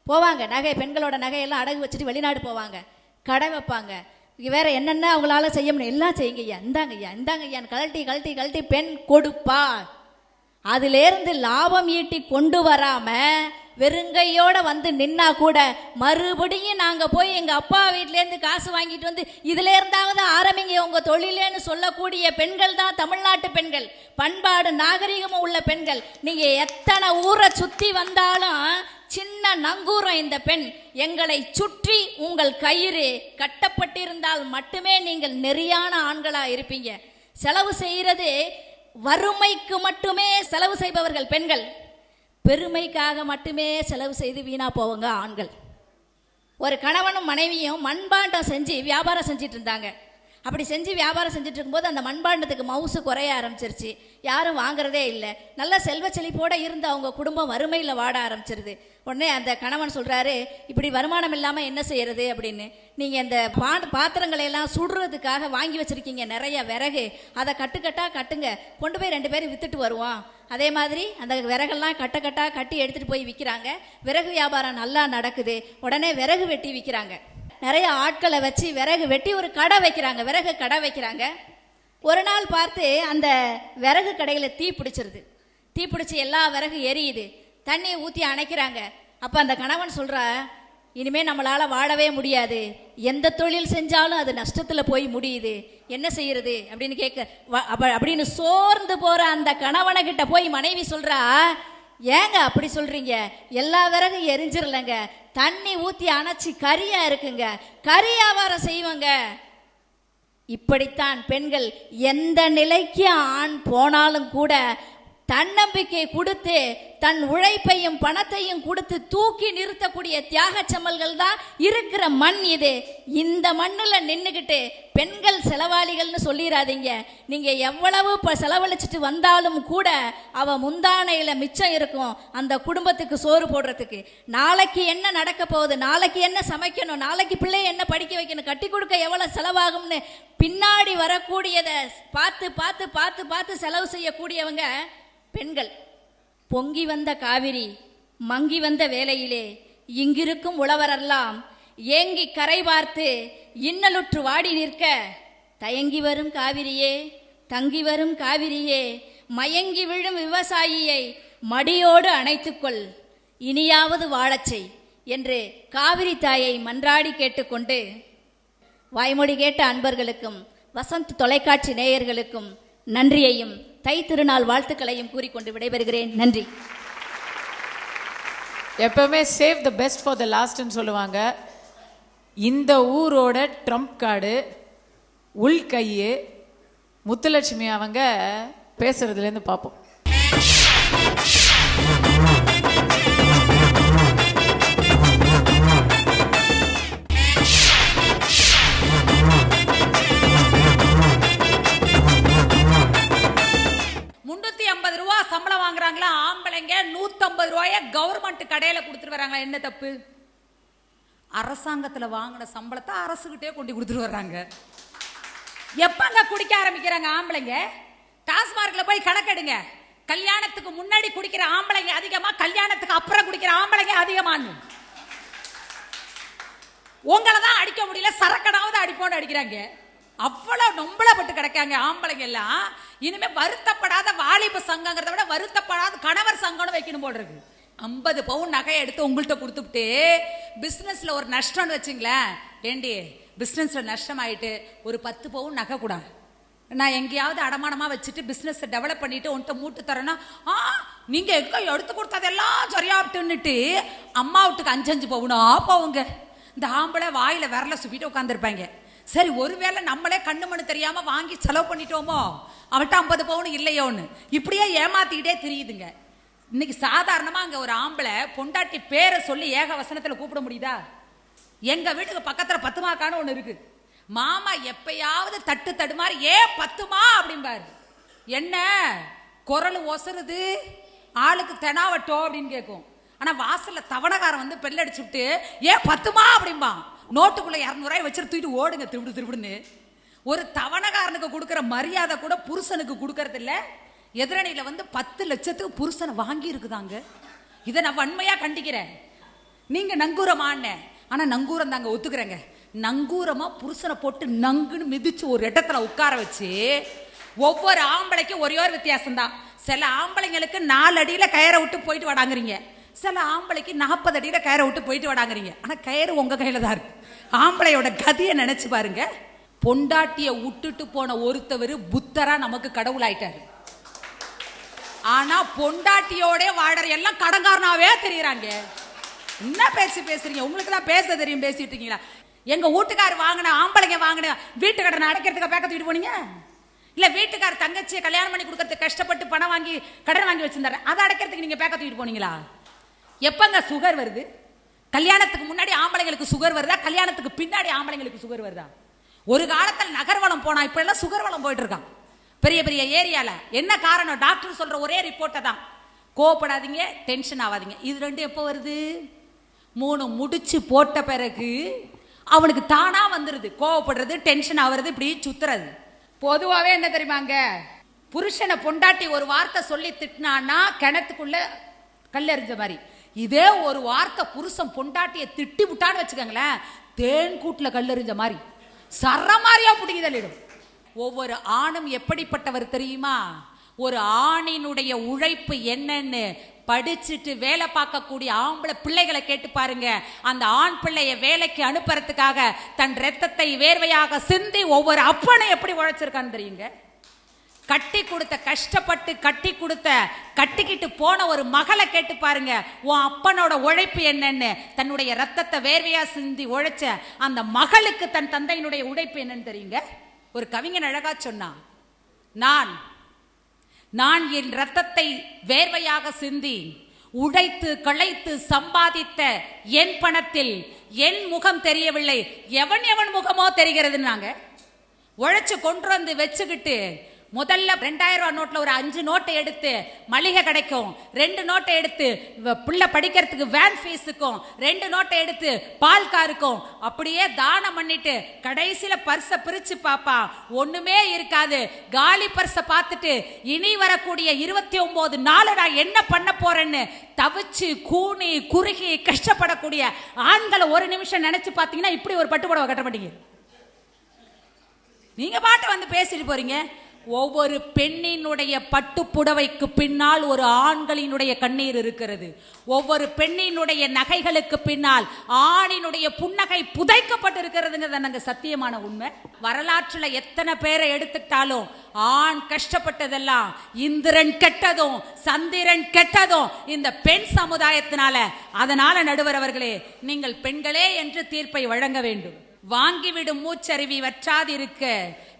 போவாங்க, நகை பெண்களோட நகையெல்லாம் அடகு வச்சுட்டு வெளிநாடு போவாங்க, கடை வைப்பாங்க, வேற என்னென்ன அவங்களால செய்ய முடியும் எல்லாம் செய்யுங்க ஐயா, இந்தாங்க ஐயா, இந்தாங்க ஐயான்னு கழட்டி கழட்டி கழட்டி பெண் கொடுப்பா. அதிலேருந்து லாபம் ஈட்டி கொண்டு வராம வெறுங்கையோட வந்து நின்னா கூட மறுபடியும் நாங்க போய் எங்க அப்பா வீட்டிலேருந்து காசு வாங்கிட்டு வந்து இதுல இருந்தாவது ஆரம்பிங்க உங்க தொழிலேன்னு சொல்லக்கூடிய பெண்கள் தான் தமிழ்நாட்டு பெண்கள், பண்பாடு நாகரிகமும் உள்ள பெண்கள். நீங்க எத்தனை ஊரை சுத்தி வந்தாலும் சின்ன நங்கூரம் இந்த பெண். எங்களை சுற்றி உங்கள் கயிறு கட்டப்பட்டிருந்தால் மட்டுமே நீங்கள் நெறியான ஆண்களா இருப்பீங்க. செலவு செய்யறது வறுமைக்கு மட்டுமே செலவு செய்பவர்கள் பெண்கள், பெருமைக்காக மட்டுமே செலவு செய்து வீணா போவங்க ஆண்கள். ஒரு கணவனும் மனைவியும் மண்பாண்டம் செஞ்சு வியாபாரம் செஞ்சிட்டு இருந்தாங்க. அப்படி செஞ்சு வியாபாரம் செஞ்சுட்டு இருக்கும்போது அந்த மண்பாண்டத்துக்கு மவுசு குறைய ஆரம்பிச்சிருச்சு, யாரும் வாங்குறதே இல்லை. நல்ல செல்வ செழிப்போட இருந்து அவங்க குடும்பம் வறுமையில் வாட ஆரம்பிச்சிருது. உடனே அந்த கணவன் சொல்றாரு, இப்படி வருமானம் இல்லாமல் என்ன செய்யறது அப்படின்னு. நீங்கள் இந்த பாத்திரங்களை எல்லாம் சுடுறதுக்காக வாங்கி வச்சிருக்கீங்க நிறைய விறகு, அதை கட்டுக்கட்டா கட்டுங்க, கொண்டு போய் 2 பேரும் வித்துட்டு வருவோம். அதே மாதிரி அந்த விறகெல்லாம் கட்டக்கட்டா கட்டி எடுத்துட்டு போய் விற்கிறாங்க. விறகு வியாபாரம் நல்லா நடக்குது. உடனே விறகு வெட்டி விற்கிறாங்க. நிறைய ஆட்களை வச்சு விறகு வெட்டி ஒரு கடை வைக்கிறாங்க, விறகு கடை வைக்கிறாங்க. ஒரு நாள் பார்த்து அந்த விறகு கடையில் தீ பிடிச்சிருது. தீ பிடிச்சி எல்லா விறகு எரியுது. தண்ணியை ஊற்றி அணைக்கிறாங்க. அப்போ அந்த கணவன் சொல்கிறா, இனிமேல் நம்மளால் வாழவே முடியாது, எந்த தொழில் செஞ்சாலும் அது நஷ்டத்தில் போய் முடியுது, என்ன செய்யறது அப்படின்னு அப்படின்னு சோர்ந்து போகிற அந்த கணவனை கிட்ட போய் மனைவி சொல்கிறா, ஏங்க அப்படி சொல்றீங்க, எல்லா விறகும் எரிஞ்சிடலங்க, தண்ணி ஊற்றி அணைச்சி கரியா இருக்குங்க, கறி வியாபாரம் செய்வாங்க. இப்படித்தான் பெண்கள் எந்த நிலைக்கு ஆண் போனாலும் கூட தன்னம்பிக்கை கொடுத்து தன் உழைப்பையும் பணத்தையும் கொடுத்து தூக்கி நிறுத்தக்கூடிய தியாக செம்மல்கள் தான் இருக்கிற மண் இது. இந்த மண்ணில் நின்றுக்கிட்டு பெண்கள் செலவாளிகள்னு சொல்லிடாதீங்க. நீங்க எவ்வளவு செலவழிச்சிட்டு வந்தாலும் கூட அவ முந்தானையில மிச்சம் இருக்கும் அந்த குடும்பத்துக்கு சோறு போடுறதுக்கு. நாளைக்கு என்ன நடக்க போகுது, நாளைக்கு என்ன சமைக்கணும், நாளைக்கு பிள்ளைய என்ன படிக்க வைக்கணும், கட்டி கொடுக்க எவ்வளவு செலவாகும்னு பின்னாடி வரக்கூடியதை பார்த்து பார்த்து பார்த்து பார்த்து செலவு செய்யக்கூடியவங்க பெண்கள். பொங்கி வந்த காவிரி மங்கி வந்த வேளையிலே இங்கிருக்கும் உழவரெல்லாம் ஏங்கி கரை பார்த்து இன்னலுற்று வாடி நிற்க, தயங்கி வரும் காவிரியே, தங்கி வரும் காவிரியே, மயங்கி விழும் விவசாயியை மடியோடு அணைத்துக்கொள், இனியாவது வாழச்செய் என்று காவிரி தாயை மன்றாடி கேட்டுக்கொண்டு வாய்மொழி கேட்ட அன்பர்களுக்கும் வசந்த் தொலைக்காட்சி நேயர்களுக்கும் நன்றியையும் தை திருநாள் வாழ்த்துக்களையும் கூறிக்கொண்டு விடைபெறுகிறேன். நன்றி. எப்பவுமே save the best for the லாஸ்ட்னு சொல்லுவாங்க. இந்த ஊரோட ட்ரம்ப் கார்டு உள்கையே முத்துலட்சுமி அவங்க பேசுறதுலேருந்து பார்ப்போம். சம்பளம் வாங்குறாங்களா ஆம்பளைங்க, 150 ரூபாய கவர்மெண்ட் கடையில கொடுத்துட்டு வராங்களா, என்ன தப்பு? அரசாங்கத்துல வாங்கின சம்பளத்தை அரசுகிட்டே கொண்டு கொடுத்துட்டு வர்றாங்க. எப்பங்க குடிக்க ஆரம்பிக்கிறாங்க ஆம்பளைங்க? டாஸ்மார்க்ல போய் கணக்கெடுங்க. கல்யாணத்துக்கு முன்னாடி குடிக்கிற ஆம்பளைங்க அதிகமா, கல்யாணத்துக்கு அப்புறம் குடிக்கிற ஆம்பளைங்க அதிகமானு. உங்களை தான் அடிக்க முடியல, சரக்கடாவது அடிப்போன்னு அடிக்கிறாங்க. அவ்வளவு நொம்பளப்பட்டு கிடக்காங்க ஆம்பளைங்க எல்லாம். இனிமே வருத்தப்படாத வாலிப சங்கங்கிறத விட வருத்தப்படாத கணவர் சங்கம்னு வைக்கணும் போல் இருக்கு. 50 பவுன் நகையை எடுத்து உங்கள்கிட்ட கொடுத்துட்டு பிசினஸ்ல ஒரு நஷ்டம்னு வச்சுங்களேன், ஏண்டி பிசினஸ்ல நஷ்டம் ஆயிட்டு ஒரு 10 பவுன் நகை கூட நான் எங்கேயாவது அடமானமா வச்சுட்டு பிசினஸ் டெவலப் பண்ணிட்டு உன்கிட்ட மூட்டு தரேன்னா, நீங்க எங்க எடுத்து கொடுத்ததெல்லாம் சரியாட்டுன்னுட்டு அம்மா வீட்டுக்கு 5 பவுனா போவுங்க. இந்த ஆம்பளை வாயில விரல சுப்பிட்டு உட்காந்துருப்பாங்க. சரி ஒருவேளை நம்மளே கண்ணு மண்ணு தெரியாம வாங்கி செலவு பண்ணிட்டோமோ, அவட்ட 50 பவுன் இல்லையோன்னு இப்படியே ஏமாத்திக்கிட்டே தெரியுதுங்க. இன்னைக்கு சாதாரணமா அங்க ஒரு ஆம்பளை பொண்டாட்டி பேரை சொல்லி ஏக வசனத்துல கூப்பிட முடியுதா? எங்க வீட்டுக்கு பக்கத்துல 10 மாக்கான்னு ஒண்ணு இருக்கு. மாமா எப்பயாவது தட்டு தடுமாறி பத்துமா அப்படிம்பாரு. என்ன குரல் ஒசருது, ஆளுக்கு தெனாவட்டோ அப்படின்னு கேட்கும். ஆனா வாசல்ல தவணக்காரன் வந்து பெல் அடிச்சு விட்டு பத்துமா அப்படிம்பான். நோட்டுக்குள்ள 200 ரூபாய் வச்சுட்டு தூக்கிட்டு ஓடுங்க திருவிடு திருவிடுன்னு. ஒரு தவணக்காரனுக்கு கொடுக்கற மரியாதை கூட புருஷனுக்கு கொடுக்கறது இல்ல. எதிரணியில வந்து 10 லட்சத்துக்கு புருஷனை வாங்கி இருக்குதாங்க. இதை நான் வன்மையா கண்டிக்கிறேன். நீங்க நங்கூரமான, ஆனா நங்கூரம் தாங்க ஒத்துக்கிறேங்க. நங்கூரமா புருஷனை போட்டு நங்குன்னு மிதிச்சு ஒரு இடத்துல உட்கார வச்சு, ஒவ்வொரு ஆம்பளைக்கும் ஒரே ஒரு வித்தியாசம் தான். சில ஆம்பளைங்களுக்கு 4 அடியில கயிறை விட்டு போயிட்டு வடாங்குறீங்க, சில ஆம்பளைக்கு 40 அடியில கயிறை விட்டு போயிட்டு வடாங்குறீங்க. ஆனா கயிறு உங்க கையில தான் இருக்கு. ஆம்பளையோட கதியை நினைச்சு பாருங்க. பொண்டாட்டிய விட்டுட்டு போன ஒருத்தவர் புத்தரா நமக்கு கடவுள் ஆயிட்டாரு. ஆனா பொண்டாட்டியோட வாழற எல்லாம் கடங்காரனாவே தெரியுறாங்க. என்ன பேசுறீங்க? உங்களுக்கு தான் பேச தெரியும், பேசிட்டு இருக்கீங்களா? எங்க வீட்டுக்காரர் வாங்கின ஆம்பளைங்க வாங்கின வீட்டு கடனை அடைக்கிறதுக்கு பேக்க தூக்கிட்டு போனீங்க? இல்ல வீட்டுக்கார தங்கச்சியை கல்யாணம் பண்ணி கொடுக்கறதுக்கு கஷ்டப்பட்டு பணம் வாங்கி கடன் வாங்கி வச்சிருந்தாரு, அதை அடைக்கிறதுக்கு நீங்க பேக்க தூக்கிட்டு போனீங்களா? எப்பங்க சுகர் வருது? கல்யாணத்துக்கு முன்னாடி ஆம்பளைங்களுக்கு சுகர் வருதா? கல்யாணத்துக்கு பின்னாடி ஆம்பளைங்களுக்கு சுகர் வருதா? ஒரு காலத்தில் நகர்வளம் போனா இப்ப எல்லாம் சுகர் வளம் போயிட்டு இருக்கான் பெரிய பெரிய ஏரியால. என்ன காரணம்? டாக்டர் சொல்ற ஒரே ரிப்போர்ட்டை தான், கோவப்படாதீங்க, டென்ஷன் ஆகாதீங்க. இது ரெண்டும் எப்போ வருது? 3 முடிச்சு போட்ட பிறகு அவனுக்கு தானா வந்துருது. கோவப்படுறது, டென்ஷன் ஆகுறது, இப்படி சுத்துறது. பொதுவாவே என்ன தெரியுமாங்க, புருஷனை பொண்டாட்டி ஒரு வார்த்தை சொல்லி திட்டினான்னா கிணத்துக்குள்ள கல்லெறிஞ்ச மாதிரி. இதே ஒரு வார்த்தை புருஷன் பொண்டாட்டியை திட்டி விட்டான்னு வச்சுக்கோங்களேன், தேன் கூட்டுல கல்லெறிஞ்ச மாதிரி சர மாதிரியா பிடிங்கி தள்ளிடும். ஒவ்வொரு ஆணும் எப்படிப்பட்டவர் தெரியுமா? ஒரு ஆணினுடைய உழைப்பு என்னன்னு படிச்சுட்டு வேலை பார்க்கக்கூடிய ஆம்பளை பிள்ளைகளை கேட்டு பாருங்க. அந்த ஆண் பிள்ளைய வேலைக்கு அனுப்புறதுக்காக தன் ரத்தத்தை வேர்வையாக சிந்தி ஒவ்வொரு அப்பனும் எப்படி உழைச்சிருக்கான்னு தெரியுங்க. கட்டி கொடுத்த, கஷ்டப்பட்டு கட்டி கொடுத்த, கட்டிக்கிட்டு போன ஒரு மகளை கேட்டு பாருங்க, உன் அப்பனோட உழைப்பு என்னன்னு. தன்னுடைய ரத்தத்தை வேர்வையா சிந்தி உழைச்ச அந்த மகளுக்கு தன் தந்தையினுடைய உழைப்பு என்னன்னு தெரியுங்க. ஒரு கவிஞன் அழகா சொன்னான், நான் என் ரத்தத்தை வேர்வையாக சிந்தி உடைத்து களைத்து சம்பாதித்த என் பணத்தில் என் முகம் தெரியவில்லை, எவன் முகமோ தெரிகிறதுனாங்க. உழைச்சு கொண்டு வந்து வச்சுக்கிட்டு முதல்ல 2000 ரூபாய் நோட்ல ஒரு 5 நோட்டை எடுத்து மளிகை கிடைக்கும், 2 நோட்டை எடுத்து பிள்ளை படிக்கிறதுக்கு வேன் ஃபீஸுக்கும், 2 நோட்டை எடுத்து பால் காருக்கும், அப்படியே தானம் பண்ணிட்டு கடைசியில பர்ஸை பிரிச்சு பாப்பா, ஒண்ணுமே இருக்காது. காலி பர்ஸை பார்த்துட்டு இனி வரக்கூடிய 29 நாள் நான் என்ன பண்ண போறேன்னு தவிச்சு கூனி குறுகி கஷ்டப்படக்கூடிய ஆண்களை ஒரு நிமிஷம் நினைச்சு பார்த்தீங்கன்னா இப்படி ஒரு பட்டுப்புடவை கட்ட மாட்டீங்க. நீங்க பாட்டு வந்து பேசிட்டு போறீங்க. ஒவ்வொரு பெண்ணினுடைய பட்டுப்புடவைக்கு பின்னால் ஒரு ஆண்களினுடைய கண்ணீர் இருக்கிறது. ஒவ்வொரு பெண்ணினுடைய நகைகளுக்கு பின்னால் ஆணினுடைய புன்னகை புதைக்கப்பட்டு இருக்கிறதுங்கிறது சத்தியமான உண்மை. வரலாற்றுல எத்தனை பேரை எடுத்துட்டாலும் ஆண் கஷ்டப்பட்டதெல்லாம் இந்திரன் கெட்டதும் சந்திரன் கெட்டதும் இந்த பெண் சமுதாயத்தினால. அதனால நடுவர் அவர்களே, நீங்கள் பெண்களே என்று தீர்ப்பை வழங்க வேண்டும். வாங்கிவிடும் மூச்சருவி வற்றாதிருக்க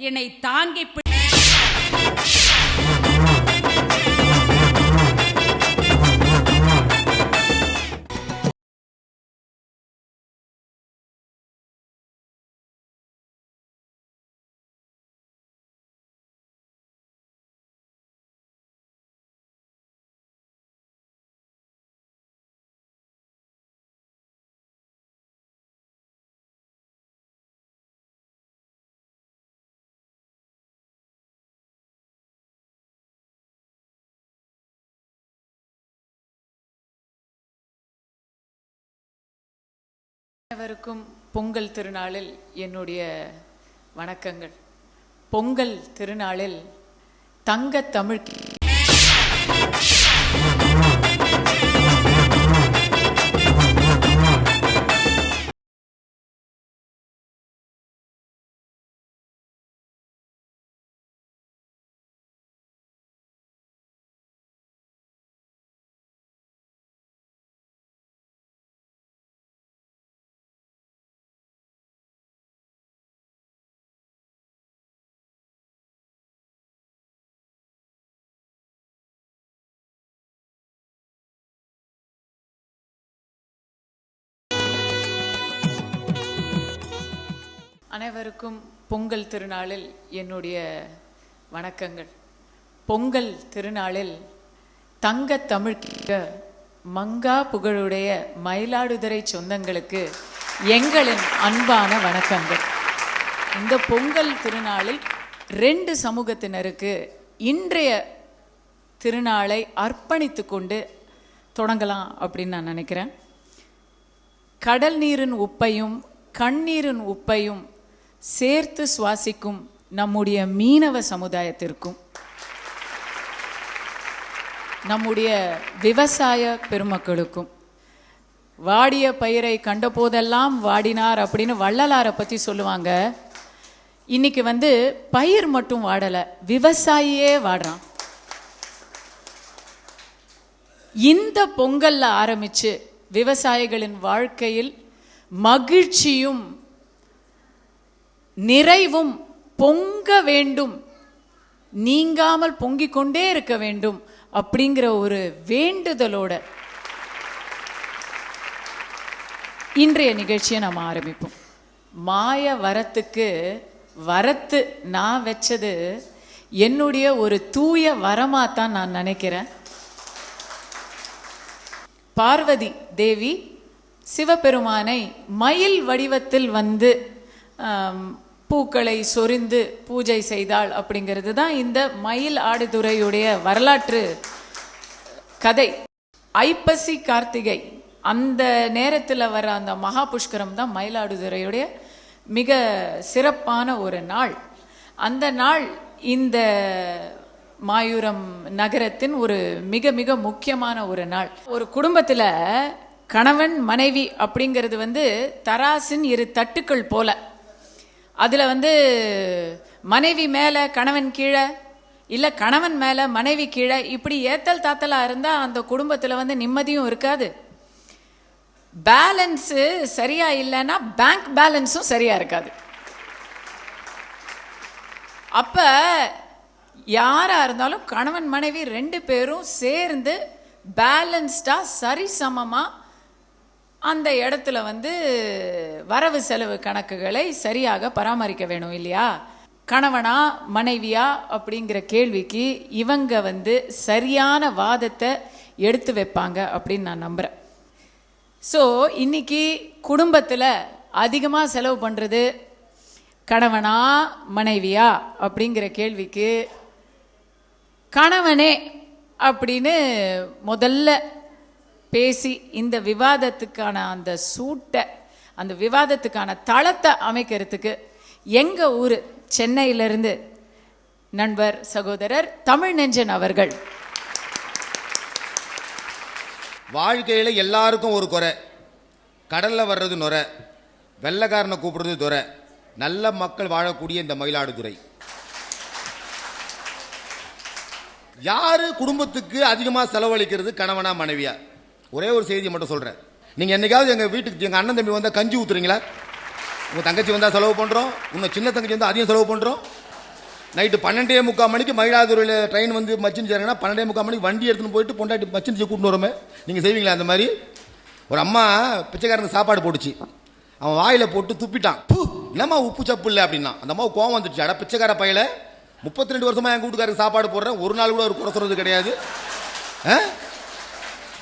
என்னை தாங்கி அனைவருக்கும் பொங்கல் திருநாளில் என்னுடைய வணக்கங்கள். பொங்கல் திருநாளில் தங்க தமிழ் அனைவருக்கும் பொங்கல் திருநாளில் என்னுடைய வணக்கங்கள். பொங்கல் திருநாளில் தங்க தமிழ்க்க மங்கா புகழுடைய மயிலாடுதுறை சொந்தங்களுக்கு எங்களின் அன்பான வணக்கங்கள். இந்த பொங்கல் திருநாளில் 2 சமூகத்தினருக்கு இன்றைய திருநாளை அர்ப்பணித்து கொண்டு தொடங்கலாம் அப்படின்னு நான் நினைக்கிறேன். கடல் நீரின் உப்பையும் கண்ணீரின் உப்பையும் சேர்த்து சுவாசிக்கும் நம்முடைய மீனவ சமுதாயத்திற்கும், நம்முடைய விவசாய பெருமக்களுக்கும், வாடிய பயிரை கண்ட போதெல்லாம் வாடினார் அப்படின்னு வள்ளலாரை பற்றி சொல்லுவாங்க. இன்னைக்கு பயிர் மட்டும் வாடலை, விவசாயியே வாடுறான். இந்த பொங்கல்ல ஆரம்பிச்சு விவசாயிகளின் வாழ்க்கையில் மகிழ்ச்சியும் நிறைவும் பொங்க வேண்டும், நீங்காமல் பொங்கிக் கொண்டே இருக்க வேண்டும் அப்படிங்கிற ஒரு வேண்டுதலோட இன்றைய நிகழ்ச்சியை நாம் ஆரம்பிப்போம். மாய வரத்துக்கு வரத்து நான் வச்சது என்னுடைய ஒரு தூய வரமாத்தான் நான் நினைக்கிறேன். பார்வதி தேவி சிவபெருமானை மயில் வடிவத்தில் பூக்களை சொரிந்து பூஜை செய்தாள் அப்படிங்கிறது தான் இந்த மயில் ஆடுதுறையுடைய வரலாற்று கதை. ஐப்பசி கார்த்திகை அந்த நேரத்தில் வர அந்த மகா புஷ்கரம் தான் மயிலாடுதுறையுடைய மிக சிறப்பான ஒரு நாள். அந்த நாள் இந்த மாயூரம் நகரத்தின் ஒரு மிக மிக முக்கியமான ஒரு நாள். ஒரு குடும்பத்தில் கணவன் மனைவி அப்படிங்கிறது தராசின் 2 தட்டுக்கள் போல. அதில் மனைவி மேலே கணவன் கீழே, இல்லை கணவன் மேலே மனைவி கீழே, இப்படி ஏத்தல் தாத்தலாக இருந்தால் அந்த குடும்பத்தில் நிம்மதியும் இருக்காது. பேலன்ஸு சரியா இல்லைன்னா பேங்க் பேலன்ஸும் சரியா இருக்காது. அப்ப யாரா இருந்தாலும் கணவன் மனைவி 2 பேரும் சேர்ந்து பேலன்ஸ்டா சரிசமமா அந்த இடத்துல வரவு செலவு கணக்குகளை சரியாக பராமரிக்க வேணும் இல்லையா? கணவனா மனைவியா அப்படிங்கிற கேள்விக்கு இவங்க சரியான வாதத்தை எடுத்து வைப்பாங்க அப்படின்னு நான் நம்புறேன். ஸோ இன்னைக்கு குடும்பத்தில் அதிகமாக செலவு பண்ணுறது கணவனா மனைவியா அப்படிங்கிற கேள்விக்கு கணவனே அப்படின்னு முதல்ல பேசி இந்த விவாதத்துக்கான அந்த சூட்டை, அந்த விவாதத்துக்கான தளத்தை அமைக்கிறதுக்கு எங்கள் ஊர் சென்னையிலிருந்து நண்பர் சகோதரர் தமிழ்நெஞ்சன் அவர்கள். வாழ்க்கையில் எல்லாருக்கும் ஒரு குறை. கடலில் வர்றது நுரை, வெள்ளைக்காரனை கூப்பிடுறது துறை. நல்ல மக்கள் வாழக்கூடிய இந்த மயிலாடுதுறை. யாரு குடும்பத்துக்கு அதிகமாக செலவழிக்கிறது, கணவனா மனைவியா? ஒரே ஒரு செய்தியை மட்டும் சொல்கிறேன். நீங்கள் என்னைக்காவது எங்கள் வீட்டுக்கு எங்கள் அண்ணன் தம்பி வந்தால் கஞ்சி ஊற்றுறீங்களா? உங்கள் தங்கச்சி வந்தால் செலவு பண்ணுறோம், இன்னும் சின்ன தங்கச்சி வந்தால் அதிகம் செலவு பண்ணுறோம். நைட்டு 12:45 மணிக்கு மயிலாடுதுறையில் ட்ரெயின் மச்சின் சேருங்கன்னா 12:45 மணிக்கு வண்டி எடுத்துன்னு போயிட்டு பொண்டாட்டி மச்சின் கூப்பிட்டு வரோமே. நீங்கள் செய்வீங்களா அந்த மாதிரி? ஒரு அம்மா பிச்சைக்காரனுக்கு சாப்பாடு போட்டுச்சு, அவன் வாயில் போட்டு துப்பிட்டான். என்னம்மா உப்பு சப்பு இல்லை அப்படின்னா அந்த அம்மா கோவம் வந்துடுச்சு. அட பிச்சைக்கார பையில 32 வருஷமாக என் வீட்டுக்காரருக்கு சாப்பாடு போடுறேன், ஒரு நாள் கூட ஒரு குறை சொல்கிறது கிடையாது,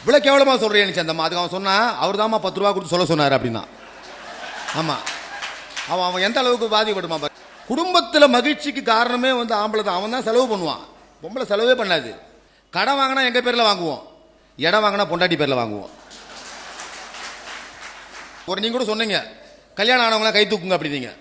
இவ்வளோ கேவலமாக சொல்கிறேன்னு அந்த அம்மா. அதுக்கு அவன் சொன்னான், அவர் தான்மா 10 ரூபா கொடுத்து சொல்ல சொன்னார் அப்படின்னா. ஆமாம், அவன் எந்த அளவுக்கு பாதிக்கப்படுமா பாரு. குடும்பத்தில் மகிழ்ச்சிக்கு காரணமே ஆம்பளை தான். அவன் தான் செலவு பண்ணுவான், பொம்பளை செலவே பண்ணாது. கடன் வாங்கினா எங்கள் பேரில் வாங்குவோம், இடம் வாங்கினா பொண்டாட்டி பேரில் வாங்குவோம். ஒரு நீங்கள் கூட சொன்னீங்க கல்யாணம் ஆனவங்களாம் கை தூக்குங்க அப்படின்னீங்க.